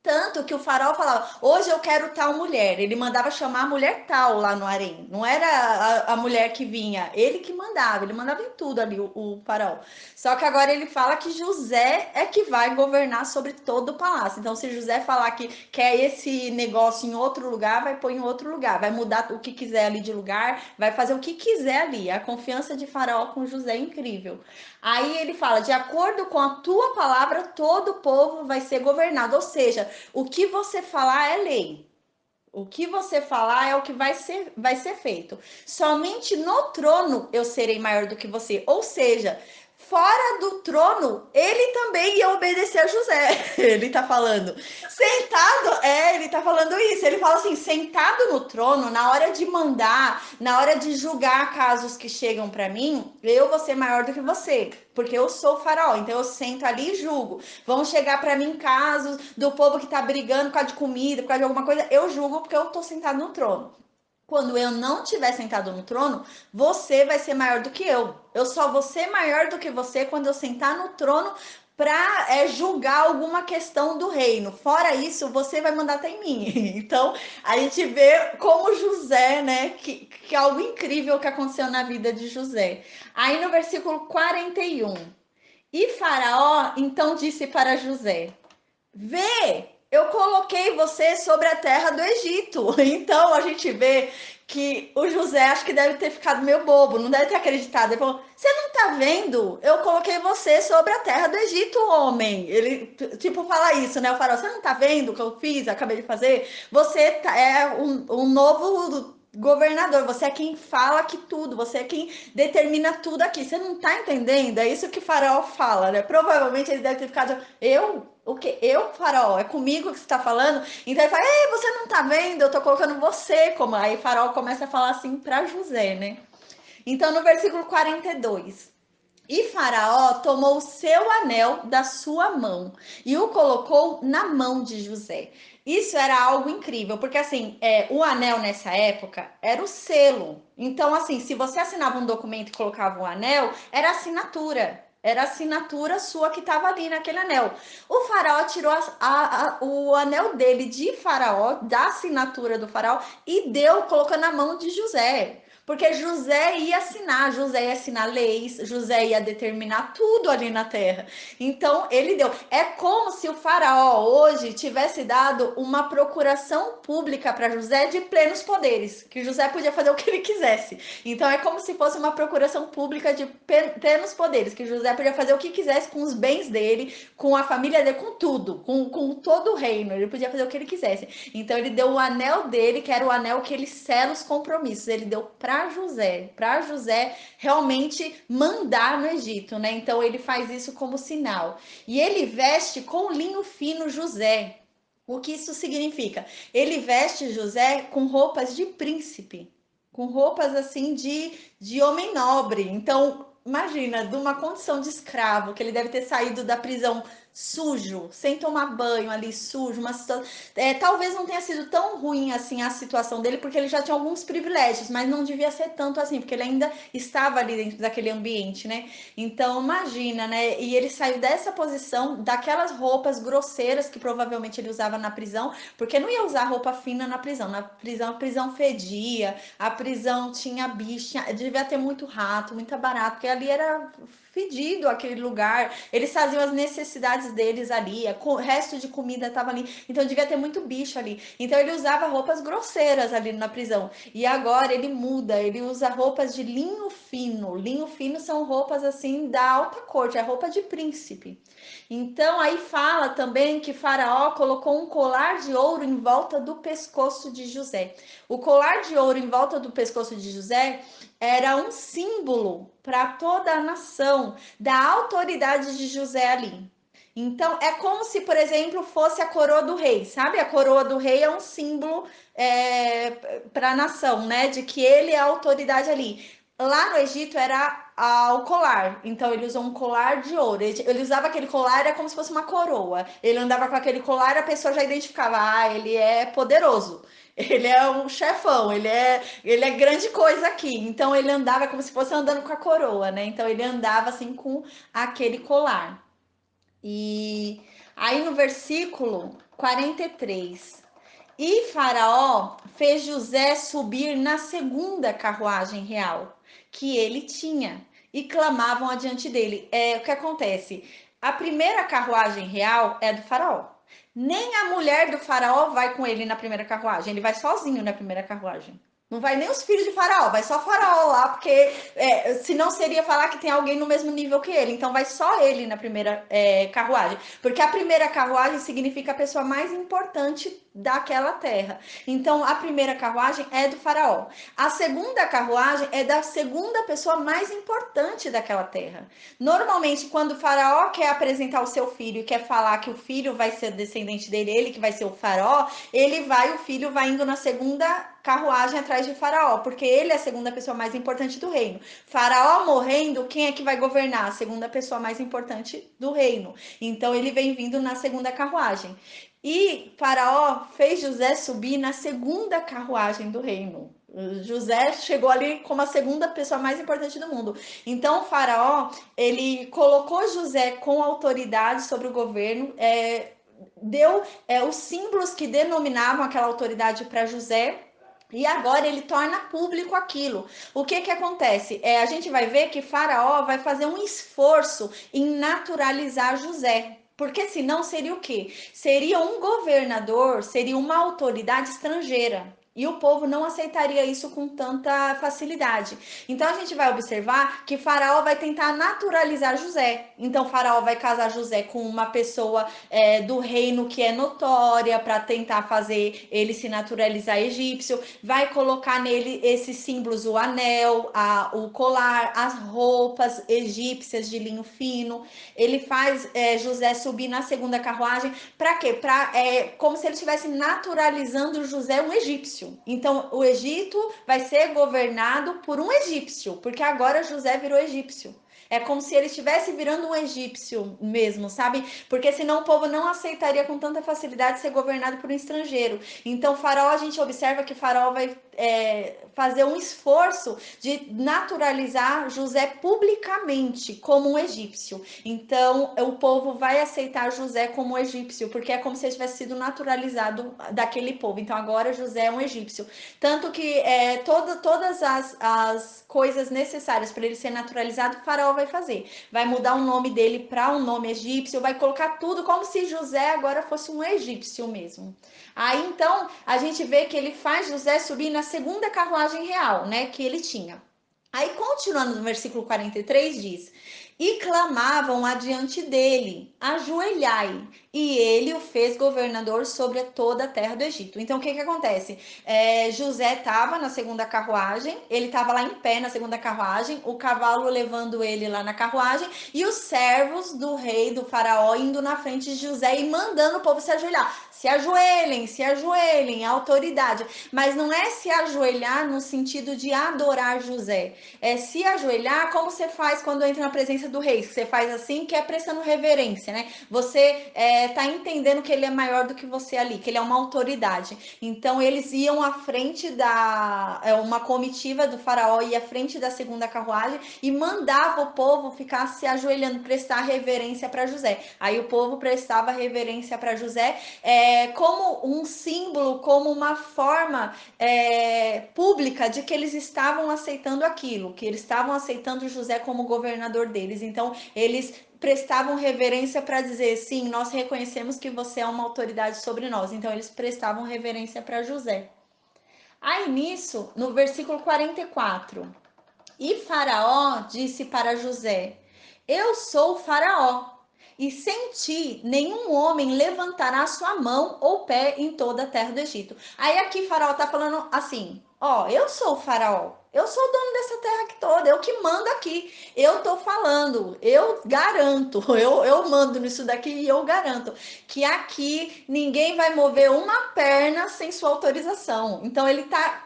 Speaker 1: Tanto que o faraó falava: hoje eu quero tal mulher. Ele mandava chamar a mulher tal lá no harém. Não era a mulher que vinha, ele que mandava. Ele mandava em tudo ali, o faraó. Só que agora ele fala que José é que vai governar sobre todo o palácio. Então, se José falar que quer esse negócio em outro lugar, vai pôr em outro lugar. Vai mudar o que quiser ali de lugar, vai fazer o que quiser ali. A confiança de faraó com José é incrível. Aí ele fala: de acordo com a tua palavra, todo o povo vai ser governado. Ou seja, o que você falar é lei. O que você falar é o que vai ser feito. Somente no trono eu serei maior do que você. Ou seja, fora do trono, ele também ia obedecer a José. Ele tá falando. Sentado, ele tá falando isso. Ele fala assim: sentado no trono, na hora de mandar, na hora de julgar casos que chegam para mim, eu vou ser maior do que você. Porque eu sou o faraó, então eu sento ali e julgo. Vão chegar para mim casos do povo que tá brigando por causa de comida, por causa de alguma coisa, eu julgo porque eu tô sentado no trono. Quando eu não estiver sentado no trono, você vai ser maior do que eu. Eu só vou ser maior do que você quando eu sentar no trono para julgar alguma questão do reino. Fora isso, você vai mandar até em mim. Então, a gente vê como José, né? Que é algo incrível que aconteceu na vida de José. Aí no versículo 41. E Faraó então disse para José: Vê, eu coloquei você sobre a terra do Egito. Então a gente vê que o José acho que deve ter ficado meio bobo, não deve ter acreditado. Ele falou: Você não tá vendo? Eu coloquei você sobre a terra do Egito, homem. Ele, tipo, fala isso, né? O faraó: Você não tá vendo o que eu fiz, acabei de fazer? Você é um novo governador, você é quem fala que tudo, você é quem determina tudo aqui. Você não tá entendendo? É isso que o faraó fala, né? Provavelmente ele deve ter ficado: Eu? O que? Eu, Faraó? É comigo que você tá falando? Então ele fala: Ei, você não tá vendo? Eu tô colocando você como. Aí Faraó começa a falar assim para José, né? Então no versículo 42. E Faraó tomou o seu anel da sua mão e o colocou na mão de José. Isso era algo incrível, porque assim, o anel nessa época era o selo. Então, assim, se você assinava um documento e colocava um anel, era assinatura. Era a assinatura sua que estava ali naquele anel. O faraó tirou o anel dele de faraó, da assinatura do faraó, e deu, colocando na mão de José. Porque José ia assinar leis, José ia determinar tudo ali na terra. Então ele deu. É como se o faraó hoje tivesse dado uma procuração pública para José de plenos poderes, que José podia fazer o que ele quisesse. Então é como se fosse uma procuração pública de plenos poderes, que José podia fazer o que quisesse com os bens dele, com a família dele, com tudo, com todo o reino. Ele podia fazer o que ele quisesse. Então ele deu o anel dele, que era o anel que ele sela os compromissos. Ele deu para José realmente mandar no Egito, né? Então ele faz isso como sinal. E ele veste com linho fino José. O que isso significa? Ele veste José com roupas de príncipe, com roupas assim de homem nobre. Então, imagina, de uma condição de escravo, que ele deve ter saído da prisão sujo, sem tomar banho ali, sujo, uma situação. Talvez não tenha sido tão ruim assim a situação dele, porque ele já tinha alguns privilégios, mas não devia ser tanto assim, porque ele ainda estava ali dentro daquele ambiente, né? Então, imagina, né? E ele saiu dessa posição, daquelas roupas grosseiras que provavelmente ele usava na prisão, porque não ia usar roupa fina na prisão. Na prisão, a prisão fedia, a prisão tinha bicho, devia ter muito rato, muita barata, porque ali era fedido aquele lugar. Eles faziam as necessidades deles ali, o resto de comida estava ali, então devia ter muito bicho ali. Então ele usava roupas grosseiras ali na prisão. E agora ele muda, ele usa roupas de linho fino. Linho fino são roupas assim da alta corte, é roupa de príncipe. Então aí fala também que Faraó colocou um colar de ouro em volta do pescoço de José. O colar de ouro em volta do pescoço de José era um símbolo para toda a nação da autoridade de José ali. Então, é como se, por exemplo, fosse a coroa do rei, sabe? A coroa do rei é um símbolo para a nação, né? De que ele é a autoridade ali. Lá no Egito era o colar, então ele usou um colar de ouro. Ele usava aquele colar, era como se fosse uma coroa. Ele andava com aquele colar, a pessoa já identificava: ele é poderoso. Ele é um chefão, ele é grande coisa aqui. Então ele andava como se fosse andando com a coroa, né? Então ele andava assim com aquele colar. E aí no versículo 43, e Faraó fez José subir na segunda carruagem real que ele tinha, e clamavam adiante dele. O que acontece? A primeira carruagem real é do Faraó. Nem a mulher do Faraó vai com ele na primeira carruagem, ele vai sozinho na primeira carruagem. Não vai nem os filhos de Faraó, vai só Faraó lá, porque senão seria falar que tem alguém no mesmo nível que ele. Então vai só ele na primeira carruagem. Porque a primeira carruagem significa a pessoa mais importante daquela terra. Então a primeira carruagem é do Faraó. A segunda carruagem é da segunda pessoa mais importante daquela terra. Normalmente, quando o Faraó quer apresentar o seu filho e quer falar que o filho vai ser descendente dele, ele que vai ser o Faraó, o filho vai indo na segunda carruagem atrás de Faraó, porque ele é a segunda pessoa mais importante do reino. Faraó morrendo, quem é que vai governar? A segunda pessoa mais importante do reino. Então ele vem vindo na segunda carruagem. E Faraó fez José subir na segunda carruagem do reino. José chegou ali como a segunda pessoa mais importante do mundo. Então, o Faraó, ele colocou José com autoridade sobre o governo, deu os símbolos que denominavam aquela autoridade para José, e agora ele torna público aquilo. O que que acontece? A gente vai ver que Faraó vai fazer um esforço em naturalizar José. Porque senão seria o quê? Seria um governador, seria uma autoridade estrangeira. E o povo não aceitaria isso com tanta facilidade. Então a gente vai observar que Faraó vai tentar naturalizar José. Então Faraó vai casar José com uma pessoa do reino que é notória para tentar fazer ele se naturalizar egípcio. Vai colocar nele esses símbolos, o anel, o colar, as roupas egípcias de linho fino. Ele faz José subir na segunda carruagem. Para quê? Como se ele estivesse naturalizando José um egípcio. Então, o Egito vai ser governado por um egípcio, porque agora José virou egípcio. É como se ele estivesse virando um egípcio mesmo, sabe? Porque senão o povo não aceitaria com tanta facilidade ser governado por um estrangeiro. Então, Faraó, a gente observa que Faraó vai fazer um esforço de naturalizar José publicamente como um egípcio. Então, o povo vai aceitar José como egípcio, porque é como se ele tivesse sido naturalizado daquele povo. Então, agora José é um egípcio. Tanto que todas as coisas necessárias para ele ser naturalizado, o Faraó vai fazer. Vai mudar o nome dele para um nome egípcio, vai colocar tudo como se José agora fosse um egípcio mesmo. Aí então a gente vê que ele faz José subir na segunda carruagem real, né, que ele tinha. Aí, continuando no versículo 43, diz: E clamavam adiante dele, ajoelhai, e ele o fez governador sobre toda a terra do Egito. Então, o que que acontece? José estava na segunda carruagem, ele estava lá em pé na segunda carruagem, o cavalo levando ele lá na carruagem, e os servos do rei, do faraó, indo na frente de José e mandando o povo se ajoelhar. Se ajoelhem, autoridade. Mas não é se ajoelhar no sentido de adorar José. É se ajoelhar como você faz quando entra na presença do rei. Você faz assim, que é prestando reverência, né? Você tá entendendo que ele é maior do que você ali, que ele é uma autoridade. Então eles iam à frente uma comitiva do faraó ia à frente da segunda carruagem e mandava o povo ficar se ajoelhando, prestar reverência para José. Aí o povo prestava reverência para José como um símbolo, como uma forma pública de que eles estavam aceitando aquilo, que eles estavam aceitando José como governador deles. Então, eles prestavam reverência para dizer, sim, nós reconhecemos que você é uma autoridade sobre nós. Então, eles prestavam reverência para José. Aí, nisso, no versículo 44, e Faraó disse para José: Eu sou Faraó, e sem ti nenhum homem levantará sua mão ou pé em toda a terra do Egito. Aí aqui Faraó tá falando assim: Ó, eu sou o Faraó, eu sou o dono dessa terra aqui toda, eu que mando aqui, eu tô falando, eu garanto, eu mando nisso daqui e eu garanto que aqui ninguém vai mover uma perna sem sua autorização. Então ele tá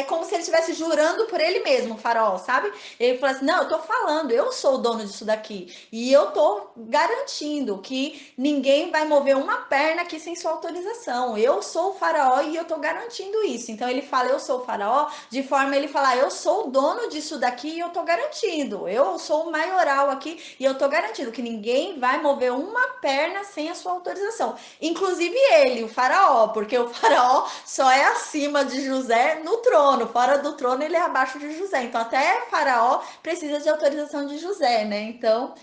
Speaker 1: como se ele estivesse jurando por ele mesmo, o faraó, sabe? Ele falou assim: não, eu tô falando, eu sou o dono disso daqui. E eu tô garantindo que ninguém vai mover uma perna aqui sem sua autorização. Eu sou o faraó e eu tô garantindo isso. Então ele fala, eu sou o faraó, de forma ele falar, eu sou o dono disso daqui e eu tô garantindo. Eu sou o maioral aqui e eu tô garantindo que ninguém vai mover uma perna sem a sua autorização. Inclusive ele, o faraó, porque o faraó só é acima de José no trono, fora do trono ele é abaixo de José. Então até Faraó precisa de autorização de José, né? Então,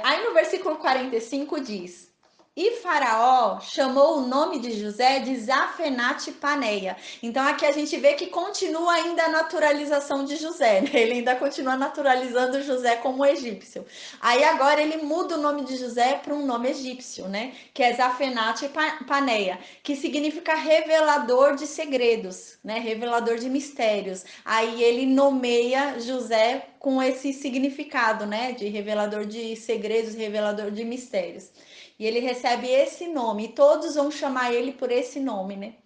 Speaker 1: aí no versículo 45 diz: E Faraó chamou o nome de José de Zafenate Paneia. Então aqui a gente vê que continua ainda a naturalização de José, né? Ele ainda continua naturalizando José como egípcio. Aí agora ele muda o nome de José para um nome egípcio, né? Que é Zafenate Paneia, que significa revelador de segredos, né? Revelador de mistérios. Aí ele nomeia José com esse significado, né? De revelador de segredos, revelador de mistérios. E ele recebe esse nome, e todos vão chamar ele por esse nome, né?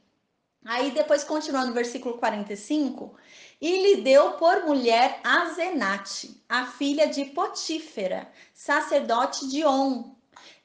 Speaker 1: Aí depois continua no versículo 45, e lhe deu por mulher Azenate, a filha de Potífera, sacerdote de On.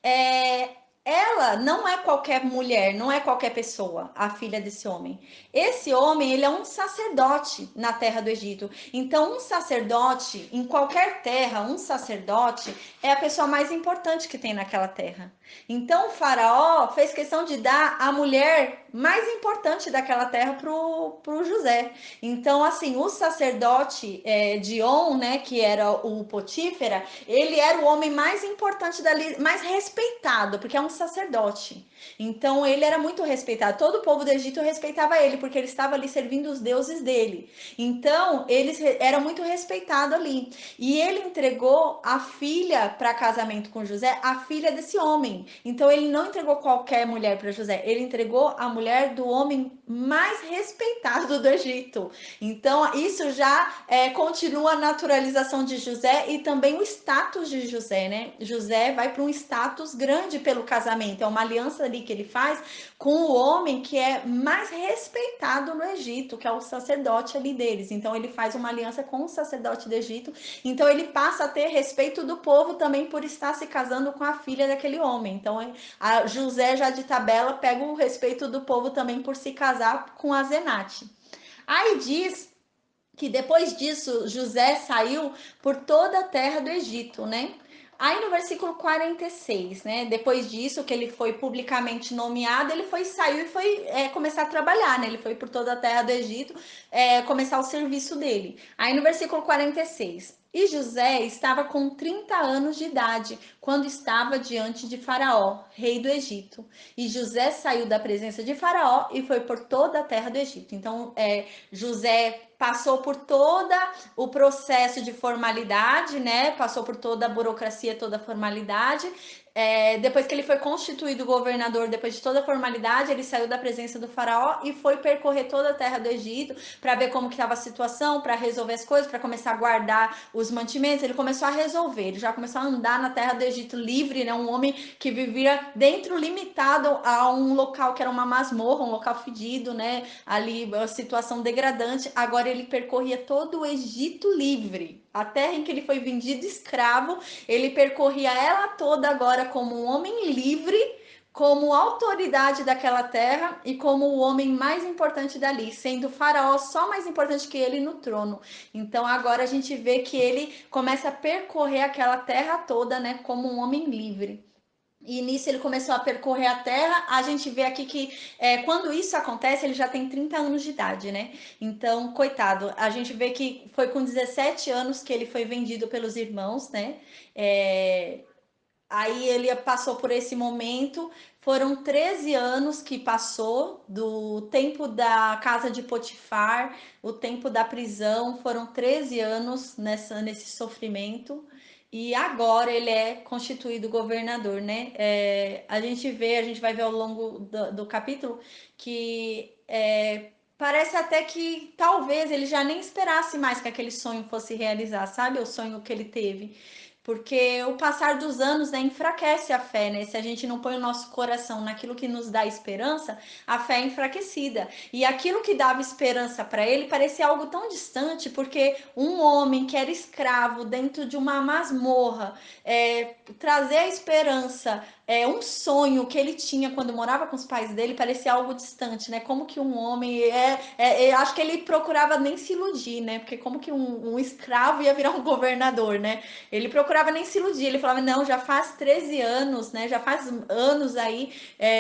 Speaker 1: É, ela não é qualquer mulher, não é qualquer pessoa, a filha desse homem. Esse homem, ele é um sacerdote na terra do Egito. Então, um sacerdote, em qualquer terra, um sacerdote é a pessoa mais importante que tem naquela terra. Então, o faraó fez questão de dar a mulher mais importante daquela terra pro José. Então, assim, o sacerdote de On, né, que era o Potífera, ele era o homem mais importante dali, mais respeitado, porque é um sacerdote. Então ele era muito respeitado. Todo o povo do Egito respeitava ele, porque ele estava ali servindo os deuses dele. Então eles eram muito respeitados ali. E ele entregou a filha para casamento com José, a filha desse homem. Então ele não entregou qualquer mulher para José, ele entregou a mulher do homem mais respeitado do Egito. Então isso já continua a naturalização de José e também o status de José, né? José vai para um status grande pelo casamento, é uma aliança ali que ele faz com o homem que é mais respeitado no Egito, que é o sacerdote ali deles. Então ele faz uma aliança com o sacerdote do Egito, então ele passa a ter respeito do povo também por estar se casando com a filha daquele homem. Então a José já de tabela pega o respeito do povo também por se casar com a Zenate. Aí diz que depois disso José saiu por toda a terra do Egito, né? Aí no versículo 46, né? Depois disso, que ele foi publicamente nomeado, ele saiu e foi começar a trabalhar, né? Ele foi por toda a terra do Egito começar o serviço dele. Aí no versículo 46, e José estava com 30 anos de idade quando estava diante de Faraó, rei do Egito. E José saiu da presença de Faraó e foi por toda a terra do Egito. Então, José passou por todo o processo de formalidade, né? Passou por toda a burocracia, toda a formalidade. Depois que ele foi constituído governador, depois de toda a formalidade, ele saiu da presença do faraó e foi percorrer toda a terra do Egito para ver como que estava a situação, para resolver as coisas, para começar a guardar os mantimentos. Ele começou a resolver, ele já começou a andar na terra do Egito livre, né? Um homem que vivia dentro, limitado a um local que era uma masmorra, um local fedido, né? Ali, a situação degradante. Agora ele percorria todo o Egito livre. A terra em que ele foi vendido escravo, ele percorria ela toda agora como um homem livre, como autoridade daquela terra e como o homem mais importante dali, sendo o faraó só mais importante que ele no trono. Então agora a gente vê que ele começa a percorrer aquela terra toda, né, como um homem livre. E nisso ele começou a percorrer a terra. A gente vê aqui que quando isso acontece, ele já tem 30 anos de idade, né? Então, coitado, a gente vê que foi com 17 anos que ele foi vendido pelos irmãos, né? É, Aí ele passou por esse momento. Foram 13 anos que passou do tempo da casa de Potifar, o tempo da prisão, foram 13 anos nesse sofrimento. E agora ele é constituído governador, né? A gente vai ver ao longo do capítulo que parece até que talvez ele já nem esperasse mais que aquele sonho fosse realizar, sabe? O sonho que ele teve. Porque o passar dos anos, né, enfraquece a fé, né? Se a gente não põe o nosso coração naquilo que nos dá esperança, a fé é enfraquecida. E aquilo que dava esperança para ele parecia algo tão distante, porque um homem que era escravo dentro de uma masmorra, trazer a esperança, um sonho que ele tinha quando morava com os pais dele, parecia algo distante, né? Como que um homem eu acho que ele procurava nem se iludir, né? Porque como que um escravo ia virar um governador, né? Ele procurava nem se iludir, ele falava, não, já faz 13 anos, né? Já faz anos aí,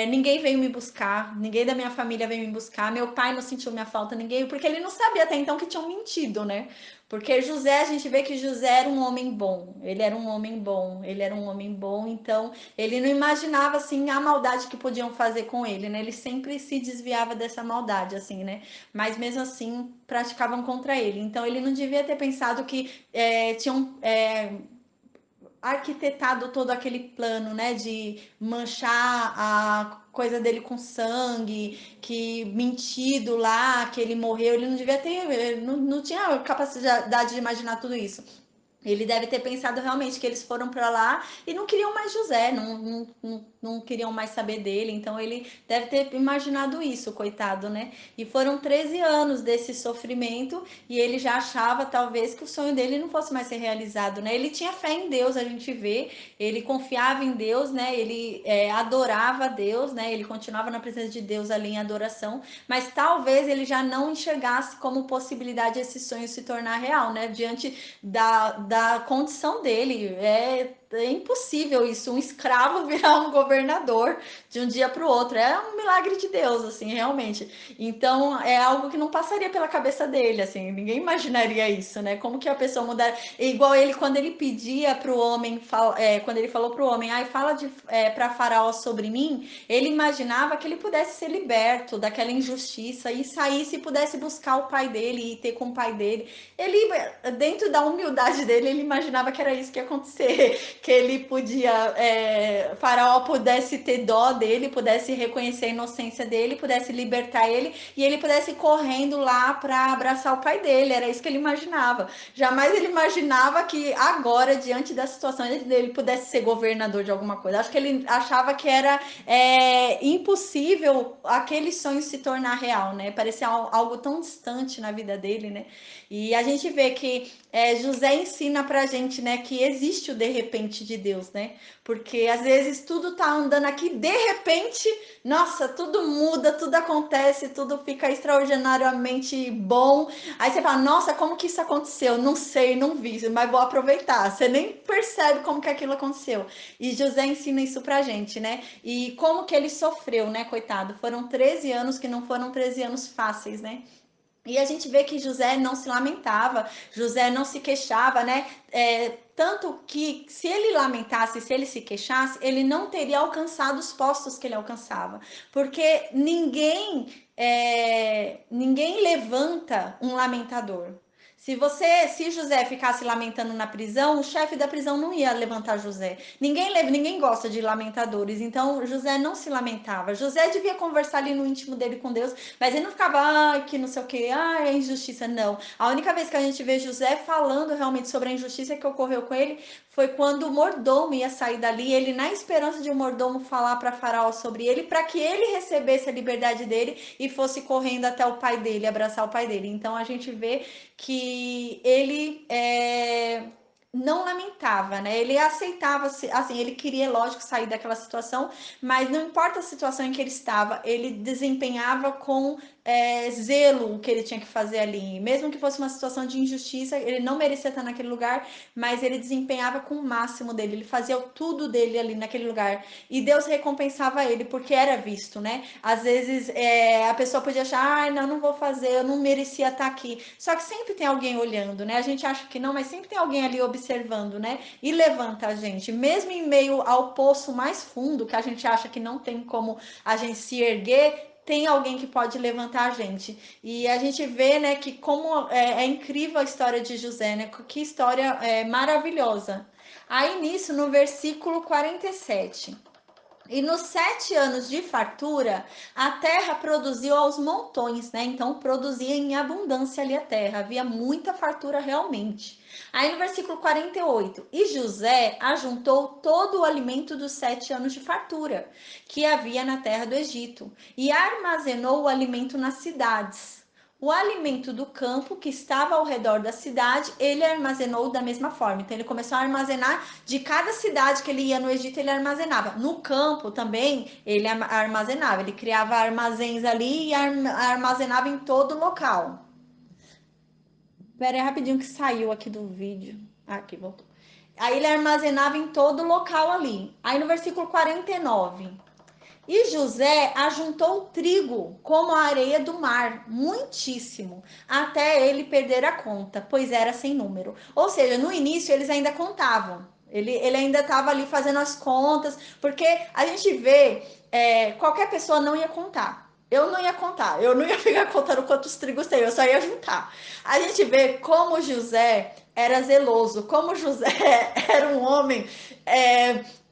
Speaker 1: ninguém veio me buscar, ninguém da minha família veio me buscar, meu pai não sentiu minha falta, ninguém, porque ele não sabia até então que tinham mentido, né? Porque José, a gente vê que José era um homem bom, ele era um homem bom, ele era um homem bom, então ele não imaginava assim a maldade que podiam fazer com ele, né? Ele sempre se desviava dessa maldade, assim, né? Mas mesmo assim praticavam contra ele. Então ele não devia ter pensado que tinham arquitetado todo aquele plano, né, de manchar a coisa dele com sangue, que mentido lá, que ele morreu, ele não devia ter, não tinha capacidade de imaginar tudo isso. Ele deve ter pensado realmente que eles foram para lá e não queriam mais José, não queriam mais saber dele. Então ele deve ter imaginado isso, coitado, né? E foram 13 anos desse sofrimento e ele já achava talvez que o sonho dele não fosse mais ser realizado, né? Ele tinha fé em Deus, a gente vê, ele confiava em Deus, né? Ele adorava Deus, né? Ele continuava na presença de Deus ali em adoração, mas talvez ele já não enxergasse como possibilidade esse sonho se tornar real, né? Diante da condição dele. É impossível isso, um escravo virar um governador de um dia para o outro. É um milagre de Deus, assim, realmente. Então, é algo que não passaria pela cabeça dele, assim, ninguém imaginaria isso, né? Como que a pessoa mudar. Igual ele, quando ele pedia para o homem, quando ele falou para o homem, ai, fala para Faraó sobre mim, ele imaginava que ele pudesse ser liberto daquela injustiça e saísse e pudesse buscar o pai dele e ter com o pai dele. Ele, dentro da humildade dele, ele imaginava que era isso que ia acontecer, que ele podia, Faraó pudesse ter dó dele, pudesse reconhecer a inocência dele, pudesse libertar ele e ele pudesse ir correndo lá para abraçar o pai dele. Era isso que ele imaginava. Jamais ele imaginava que agora, diante da situação, ele pudesse ser governador de alguma coisa. Acho que ele achava que era impossível aquele sonho se tornar real, né? Parecia algo tão distante na vida dele, né? E a gente vê que José ensina pra gente, né, que existe o de repente de Deus, né? Porque às vezes tudo tá andando aqui, de repente, nossa, tudo muda, tudo acontece, tudo fica extraordinariamente bom. Aí você fala, nossa, como que isso aconteceu? Não sei, não vi, mas vou aproveitar. Você nem percebe como que aquilo aconteceu. E José ensina isso pra gente, né? E como que ele sofreu, né, coitado? Foram 13 anos que não foram 13 anos fáceis, né? E a gente vê que José não se lamentava, José não se queixava, né? Tanto que se ele lamentasse, se ele se queixasse, ele não teria alcançado os postos que ele alcançava. Porque ninguém levanta um lamentador. Se José ficasse lamentando na prisão, o chefe da prisão não ia levantar José. Ninguém gosta de lamentadores, então José não se lamentava. José devia conversar ali no íntimo dele com Deus, mas ele não ficava, que não sei o que, é injustiça, não. A única vez que a gente vê José falando realmente sobre a injustiça que ocorreu com ele foi quando o mordomo ia sair dali, ele na esperança de o mordomo falar para Faraó sobre ele, para que ele recebesse a liberdade dele e fosse correndo até o pai dele, abraçar o pai dele. Então a gente vê que ele não lamentava, né? Ele aceitava, assim, ele queria, lógico, sair daquela situação, mas não importa a situação em que ele estava, ele desempenhava com zelo o que ele tinha que fazer ali. Mesmo que fosse uma situação de injustiça, ele não merecia estar naquele lugar, mas ele desempenhava com o máximo dele, ele fazia tudo dele ali naquele lugar. E Deus recompensava ele, porque era visto, né? Às vezes a pessoa podia achar, não, não vou fazer, eu não merecia estar aqui. Só que sempre tem alguém olhando, né? A gente acha que não, mas sempre tem alguém ali observando, né? E levanta a gente, mesmo em meio ao poço mais fundo, que a gente acha que não tem como a gente se erguer, tem alguém que pode levantar a gente. E a gente vê, né, que como é incrível a história de José, né? Que história maravilhosa. Aí nisso, no versículo 47. E nos 7 anos de fartura, a terra produziu aos montões, né? Então produzia em abundância ali a terra, havia muita fartura realmente. Aí no versículo 48, e José ajuntou todo o alimento dos 7 anos de fartura que havia na terra do Egito, e armazenou o alimento nas cidades. O alimento do campo que estava ao redor da cidade, ele armazenou da mesma forma. Então, ele começou a armazenar de cada cidade que ele ia no Egito, ele armazenava. No campo também, ele armazenava. Ele criava armazéns ali e armazenava em todo local. Espera aí rapidinho que saiu aqui do vídeo. Aqui, voltou. Aí ele armazenava em todo local ali. Aí no versículo 49. E José ajuntou o trigo como a areia do mar, muitíssimo, até ele perder a conta, pois era sem número. Ou seja, no início eles ainda contavam. Ele ainda estava ali fazendo as contas, porque a gente vê, qualquer pessoa não ia contar. Eu não ia contar, eu não ia ficar contando quantos trigos tem, eu só ia juntar. A gente vê como José era zeloso, como José era um homem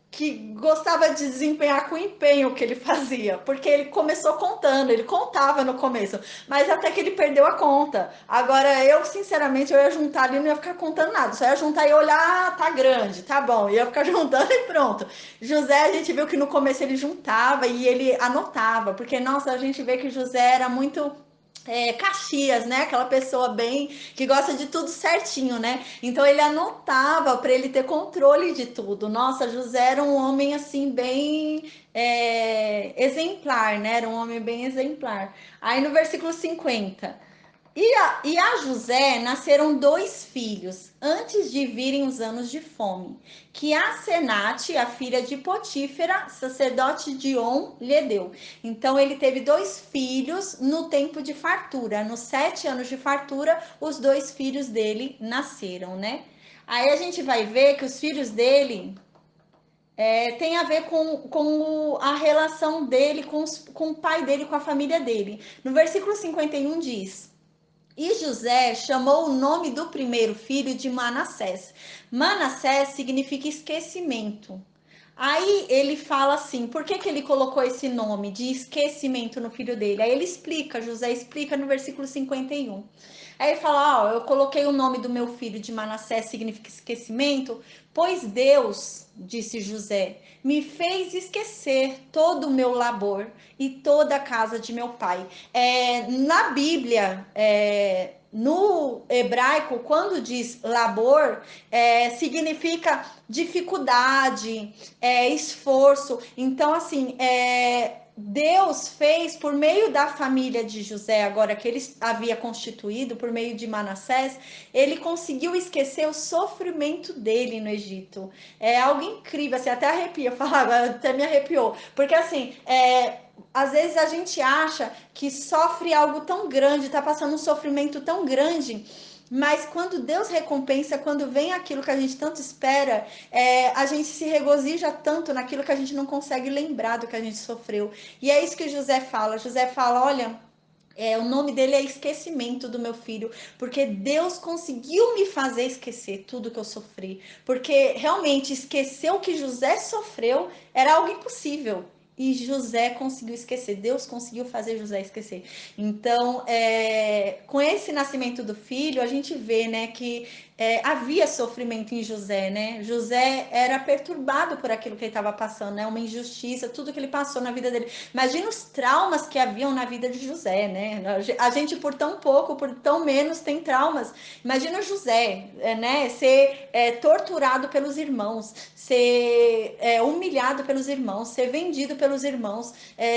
Speaker 1: que gostava de desempenhar com empenho o que ele fazia, porque ele começou contando, ele contava no começo, mas até que ele perdeu a conta. Agora, eu, sinceramente, eu ia juntar ali, não ia ficar contando nada, só ia juntar e olhar, ah, tá grande, tá bom, ia ficar juntando e pronto. José, a gente viu que no começo ele juntava e ele anotava, porque, nossa, a gente vê que José era muito Caxias, né? Aquela pessoa bem que gosta de tudo certinho, né? Então ele anotava para ele ter controle de tudo. Nossa, José era um homem assim bem exemplar, né? Era um homem bem exemplar. Aí no versículo 50. E a José nasceram dois filhos, antes de virem os anos de fome, que a Senate, a filha de Potífera, sacerdote de On, lhe deu. Então ele teve dois filhos no tempo de fartura. Nos 7 anos de fartura, os dois filhos dele nasceram, né? Aí a gente vai ver que os filhos dele tem a ver com a relação dele com o pai dele, com a família dele. No versículo 51 diz: e José chamou o nome do primeiro filho de Manassés. Manassés significa esquecimento. Aí ele fala assim, por que ele colocou esse nome de esquecimento no filho dele? Aí ele explica, José explica no versículo 51. Aí ele fala, eu coloquei o nome do meu filho de Manassés, significa esquecimento, pois Deus, disse José, me fez esquecer todo o meu labor e toda a casa de meu pai. Na Bíblia, no hebraico, quando diz labor, significa dificuldade, esforço. Então, assim, Deus fez por meio da família de José, agora que ele havia constituído, por meio de Manassés, ele conseguiu esquecer o sofrimento dele no Egito. É algo incrível, assim, até arrepia falar, agora até me arrepiou. Porque assim, às vezes a gente acha que sofre algo tão grande, tá passando um sofrimento tão grande, mas quando Deus recompensa, quando vem aquilo que a gente tanto espera, a gente se regozija tanto naquilo que a gente não consegue lembrar do que a gente sofreu. E é isso que José fala. José fala: olha, o nome dele é esquecimento do meu filho, porque Deus conseguiu me fazer esquecer tudo que eu sofri, porque realmente esquecer o que José sofreu era algo impossível. E José conseguiu esquecer, Deus conseguiu fazer José esquecer. Então, com esse nascimento do filho, a gente vê, né, que havia sofrimento em José, né? José era perturbado por aquilo que ele estava passando, né? Uma injustiça, tudo que ele passou na vida dele. Imagina os traumas que haviam na vida de José, né? A gente, por tão pouco, por tão menos, tem traumas. Imagina José, né? Ser torturado pelos irmãos, ser humilhado pelos irmãos, ser vendido pelos irmãos,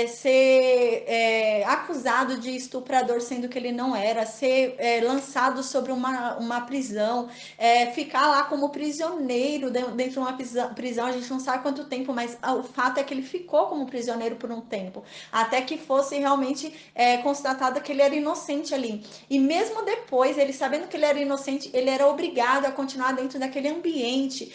Speaker 1: ser acusado de estuprador, sendo que ele não era, ser lançado sobre uma prisão, ficar lá como prisioneiro dentro de uma prisão. A gente não sabe quanto tempo, mas o fato é que ele ficou como prisioneiro por um tempo, até que fosse realmente constatado que ele era inocente ali. E mesmo depois, ele sabendo que ele era inocente, ele era obrigado a continuar dentro daquele ambiente,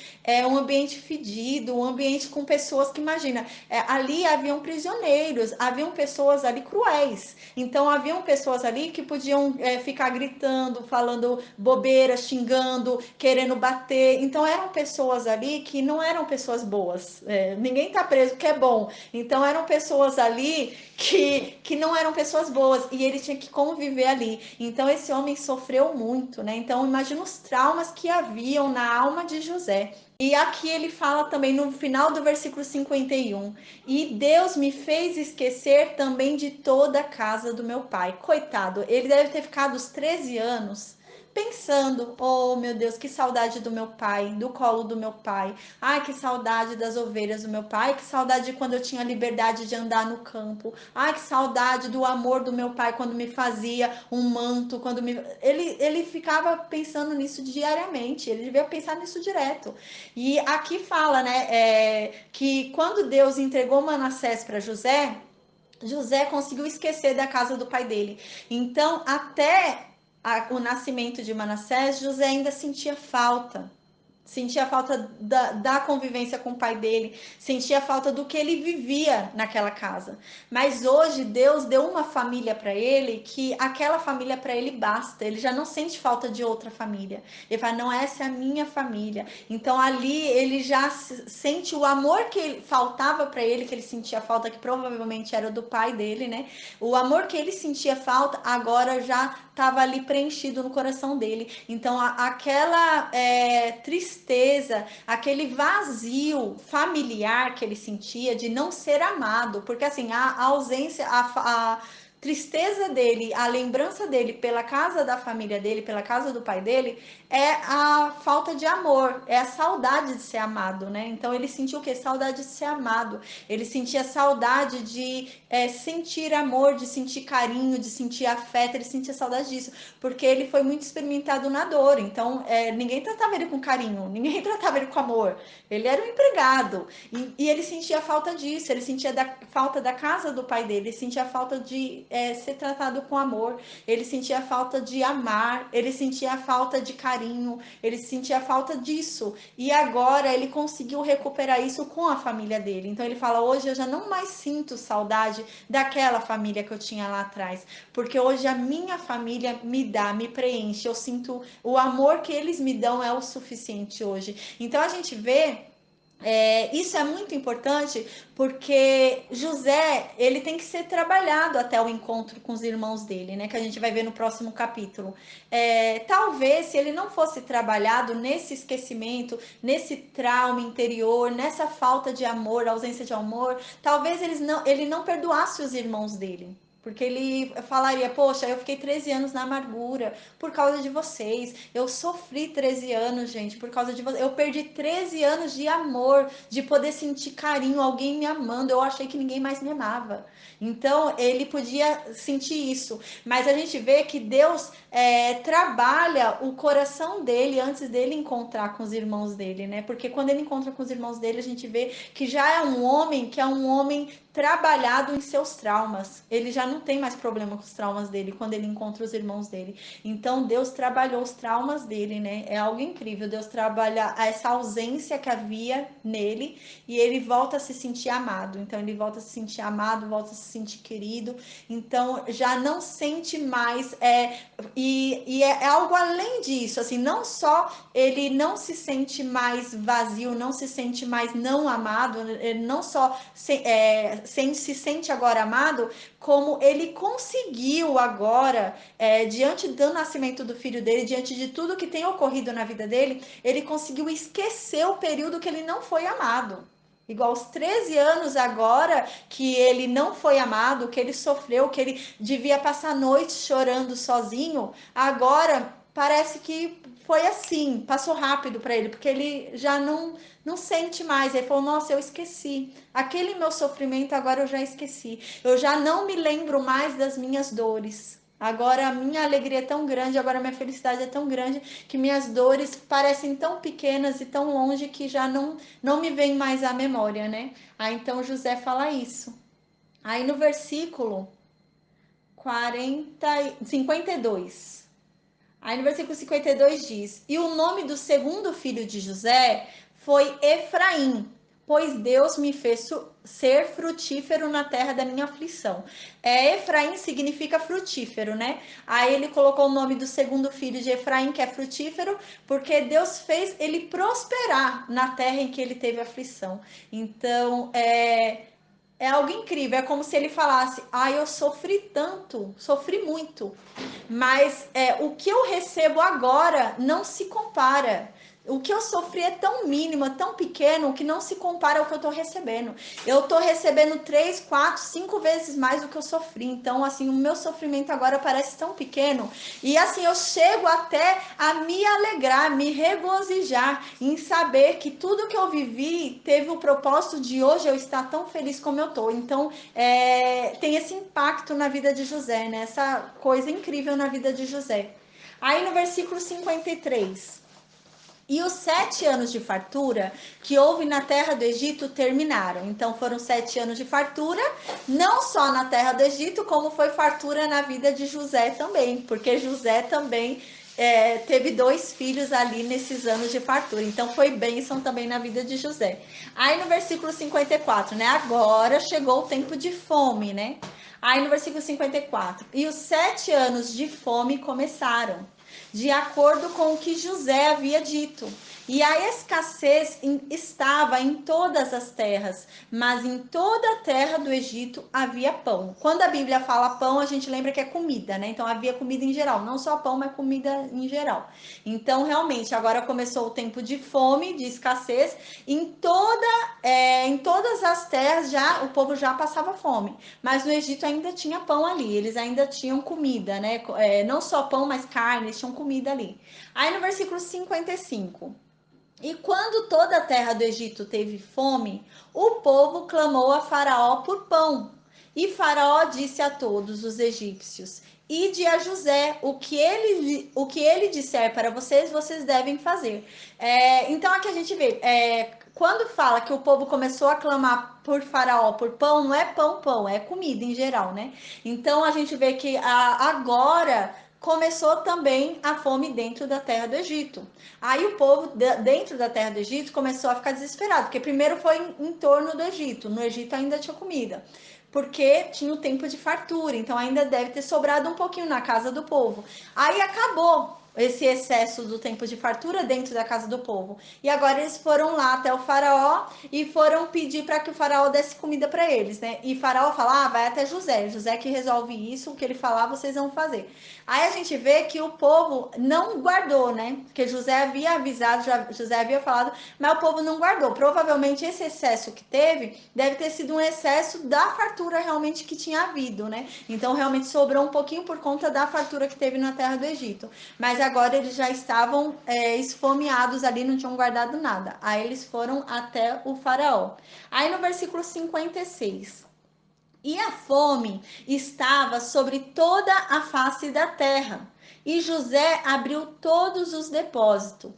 Speaker 1: um ambiente fedido, um ambiente com pessoas que, imagina, ali haviam prisioneiros, haviam pessoas ali cruéis. Então, haviam pessoas ali que podiam ficar gritando, falando bobeiras, xingando, querendo bater. Então, eram pessoas ali que não eram pessoas boas. Ninguém tá preso que é bom. Então, eram pessoas ali que não eram pessoas boas e ele tinha que conviver ali. Então, esse homem sofreu muito, né? Então, imagina os traumas que haviam na alma de José. E aqui ele fala também no final do versículo 51, e Deus me fez esquecer também de toda a casa do meu pai. Coitado, ele deve ter ficado os 13 anos pensando, oh meu Deus, que saudade do meu pai, do colo do meu pai. Ai, que saudade das ovelhas do meu pai, que saudade de quando eu tinha liberdade de andar no campo. Ai, que saudade do amor do meu pai quando me fazia um manto, quando me ele ficava pensando nisso diariamente, ele devia pensar nisso direto. E aqui fala, né, que quando Deus entregou Manassés para José, José conseguiu esquecer da casa do pai dele. Então, até o nascimento de Manassés, José ainda sentia falta da convivência com o pai dele, sentia falta do que ele vivia naquela casa. Mas hoje Deus deu uma família para ele que aquela família para ele basta. Ele já não sente falta de outra família. Ele fala: não, essa é a minha família. Então ali ele já sente o amor que faltava para ele, que ele sentia falta, que provavelmente era do pai dele, né? O amor que ele sentia falta agora já estava ali preenchido no coração dele. Então aquela tristeza, aquele vazio familiar que ele sentia de não ser amado, porque assim a ausência, a tristeza dele, a lembrança dele pela casa da família dele, pela casa do pai dele, é a falta de amor, é a saudade de ser amado, né? Então ele sentiu o quê? Saudade de ser amado. Ele sentia saudade de sentir amor, de sentir carinho, de sentir afeto, ele sentia saudade disso, porque ele foi muito experimentado na dor. Então ninguém tratava ele com carinho, ninguém tratava ele com amor. Ele era um empregado e ele sentia falta disso, ele sentia falta da casa do pai dele, ele sentia falta de ser tratado com amor, ele sentia falta de amar, ele sentia falta de carinho, ele sentia falta disso. E agora ele conseguiu recuperar isso com a família dele. Então ele fala: hoje eu já não mais sinto saudade daquela família que eu tinha lá atrás, porque hoje a minha família me preenche, eu sinto o amor que eles me dão é o suficiente hoje. Então a gente vê isso é muito importante porque José ele tem que ser trabalhado até o encontro com os irmãos dele, né? Que a gente vai ver no próximo capítulo. Talvez se ele não fosse trabalhado nesse esquecimento, nesse trauma interior, nessa falta de amor, ausência de amor, talvez ele não perdoasse os irmãos dele. Porque ele falaria: poxa, eu fiquei 13 anos na amargura por causa de vocês. Eu sofri 13 anos, gente, por causa de vocês. Eu perdi 13 anos de amor, de poder sentir carinho, alguém me amando. Eu achei que ninguém mais me amava. Então, ele podia sentir isso. Mas a gente vê que Deus trabalha o coração dele antes dele encontrar com os irmãos dele, né? Porque quando ele encontra com os irmãos dele, a gente vê que já é um homem que é um homem trabalhado em seus traumas. Ele já não tem mais problema com os traumas dele quando ele encontra os irmãos dele. Então Deus trabalhou os traumas dele, né? É algo incrível. Deus trabalha essa ausência que havia nele e ele volta a se sentir amado. Então ele volta a se sentir amado, volta a se sentir querido. Então já não sente mais é algo além disso, assim, não só ele não se sente mais vazio, não se sente mais não amado, ele não só se sente agora amado, como ele conseguiu agora, diante do nascimento do filho dele, diante de tudo que tem ocorrido na vida dele, ele conseguiu esquecer o período que ele não foi amado. Igual aos 13 anos agora, que ele não foi amado, que ele sofreu, que ele devia passar noites chorando sozinho, agora parece que foi assim, passou rápido para ele, porque ele já não sente mais. Ele falou: nossa, eu esqueci. Aquele meu sofrimento agora eu já esqueci. Eu já não me lembro mais das minhas dores. Agora a minha alegria é tão grande, agora a minha felicidade é tão grande que minhas dores parecem tão pequenas e tão longe que já não me vem mais à memória, né? Aí então José fala isso. Aí no versículo 52. Aí no versículo 52 diz: e o nome do segundo filho de José foi Efraim, pois Deus me fez ser frutífero na terra da minha aflição. Efraim significa frutífero, né? Aí ele colocou o nome do segundo filho de Efraim, que é frutífero, porque Deus fez ele prosperar na terra em que ele teve aflição. Então, é algo incrível, é como se ele falasse: eu sofri tanto, sofri muito, mas o que eu recebo agora não se compara. o que eu sofri é tão mínimo, é tão pequeno, que não se compara ao que eu tô recebendo. Eu tô recebendo 3, 4, 5 vezes mais do que eu sofri. Então, assim, o meu sofrimento agora parece tão pequeno. E assim, eu chego até a me alegrar, me regozijar em saber que tudo que eu vivi teve o propósito de hoje eu estar tão feliz como eu tô. Então, tem esse impacto na vida de José, né? Essa coisa incrível na vida de José. Aí no versículo 53. E os 7 anos de fartura que houve na terra do Egito terminaram. Então foram 7 anos de fartura, não só na terra do Egito, como foi fartura na vida de José também, porque José também teve 2 filhos ali nesses anos de fartura. Então foi bênção também na vida de José. Aí no versículo 54, né? Agora chegou o tempo de fome, né? Aí no versículo 54, e os 7 anos de fome começaram, de acordo com o que José havia dito. E a escassez estava em todas as terras, mas em toda a terra do Egito havia pão. Quando a Bíblia fala pão, a gente lembra que é comida, né? Então havia comida em geral, não só pão, mas comida em geral. Então, realmente, agora começou o tempo de fome, de escassez. Em todas as terras já o povo já passava fome, mas no Egito ainda tinha pão ali, eles ainda tinham comida, né? Não só pão, mas carne, eles tinham comida ali. Aí no versículo 55. E quando toda a terra do Egito teve fome, o povo clamou a Faraó por pão. E Faraó disse a todos os egípcios: Ide a José, o que ele disser para vocês, vocês devem fazer. Então aqui a gente vê, quando fala que o povo começou a clamar por Faraó por pão, não é pão, é comida em geral, né? Então a gente vê que agora começou também a fome dentro da terra do Egito. Aí o povo dentro da terra do Egito começou a ficar desesperado, porque primeiro foi em torno do Egito. No Egito ainda tinha comida, porque tinha o tempo de fartura, então ainda deve ter sobrado um pouquinho na casa do povo. Aí acabou esse excesso do tempo de fartura dentro da casa do povo. E agora eles foram lá até o faraó e foram pedir para que o faraó desse comida para eles, né? E o faraó fala: vai até José. José que resolve isso, o que ele falar, vocês vão fazer. Aí a gente vê que o povo não guardou, né? Porque José havia avisado, José havia falado, mas o povo não guardou. Provavelmente esse excesso que teve deve ter sido um excesso da fartura realmente que tinha havido, né? Então realmente sobrou um pouquinho por conta da fartura que teve na terra do Egito. Mas agora eles já estavam esfomeados ali, não tinham guardado nada. Aí eles foram até o faraó. Aí no versículo 56. E a fome estava sobre toda a face da terra. E José abriu todos os depósitos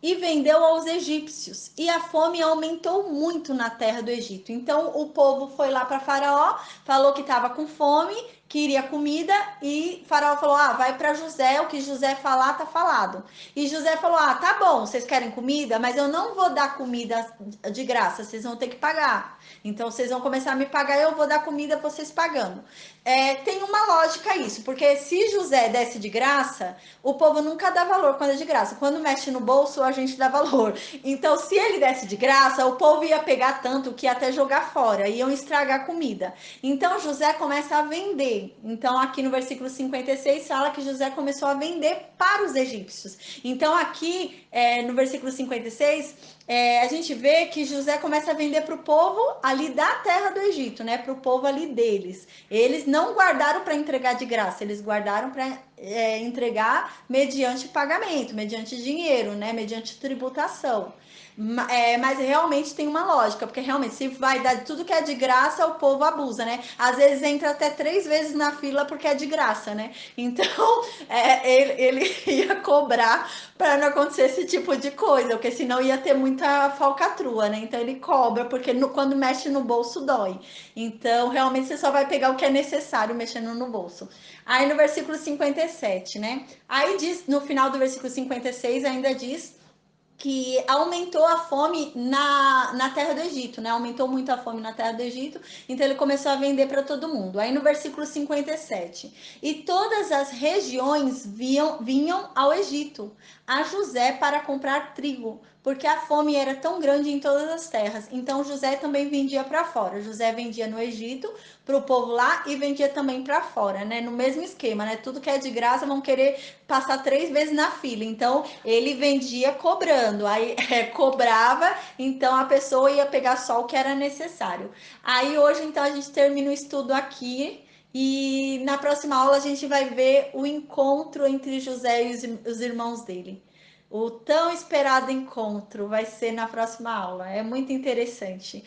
Speaker 1: e vendeu aos egípcios. E a fome aumentou muito na terra do Egito. Então o povo foi lá para Faraó, falou que estava com fome, queria comida, e Faraó falou: vai para José, o que José falar tá falado. E José falou: tá bom, vocês querem comida, mas eu não vou dar comida de graça, vocês vão ter que pagar. Então vocês vão começar a me pagar e eu vou dar comida pra vocês pagando. Tem uma lógica isso, porque se José desse de graça, o povo nunca dá valor quando é de graça. Quando mexe no bolso, a gente dá valor. Então, se ele desse de graça, o povo ia pegar tanto que ia até jogar fora, iam estragar a comida. Então, José começa a vender. Então, aqui no versículo 56 fala que José começou a vender para os egípcios. Então, aqui no versículo 56, a gente vê que José começa a vender para o povo ali da terra do Egito, né? Para o povo ali deles. Eles não guardaram para entregar de graça, eles guardaram para entregar mediante pagamento, mediante dinheiro, né? Mediante tributação. Mas realmente tem uma lógica, porque realmente se vai dar tudo que é de graça, o povo abusa, né? Às vezes entra até 3 vezes na fila porque é de graça, né? Então ele ia cobrar para não acontecer esse tipo de coisa, porque senão ia ter muita falcatrua, né? Então ele cobra, porque quando mexe no bolso dói. Então realmente você só vai pegar o que é necessário mexendo no bolso. Aí no versículo 57, né? Aí diz, no final do versículo 56 ainda diz que aumentou a fome na terra do Egito, né? Aumentou muito a fome na terra do Egito, então ele começou a vender para todo mundo. Aí no versículo 57, e todas as regiões vinham ao Egito, a José para comprar trigo, porque a fome era tão grande em todas as terras. Então José também vendia para fora. José vendia no Egito para o povo lá e vendia também para fora, né? No mesmo esquema, né? Tudo que é de graça vão querer passar 3 vezes na fila. Então ele vendia cobrando, aí cobrava, então a pessoa ia pegar só o que era necessário. Aí hoje então a gente termina o estudo aqui. E na próxima aula a gente vai ver o encontro entre José e os irmãos dele. O tão esperado encontro vai ser na próxima aula. É muito interessante.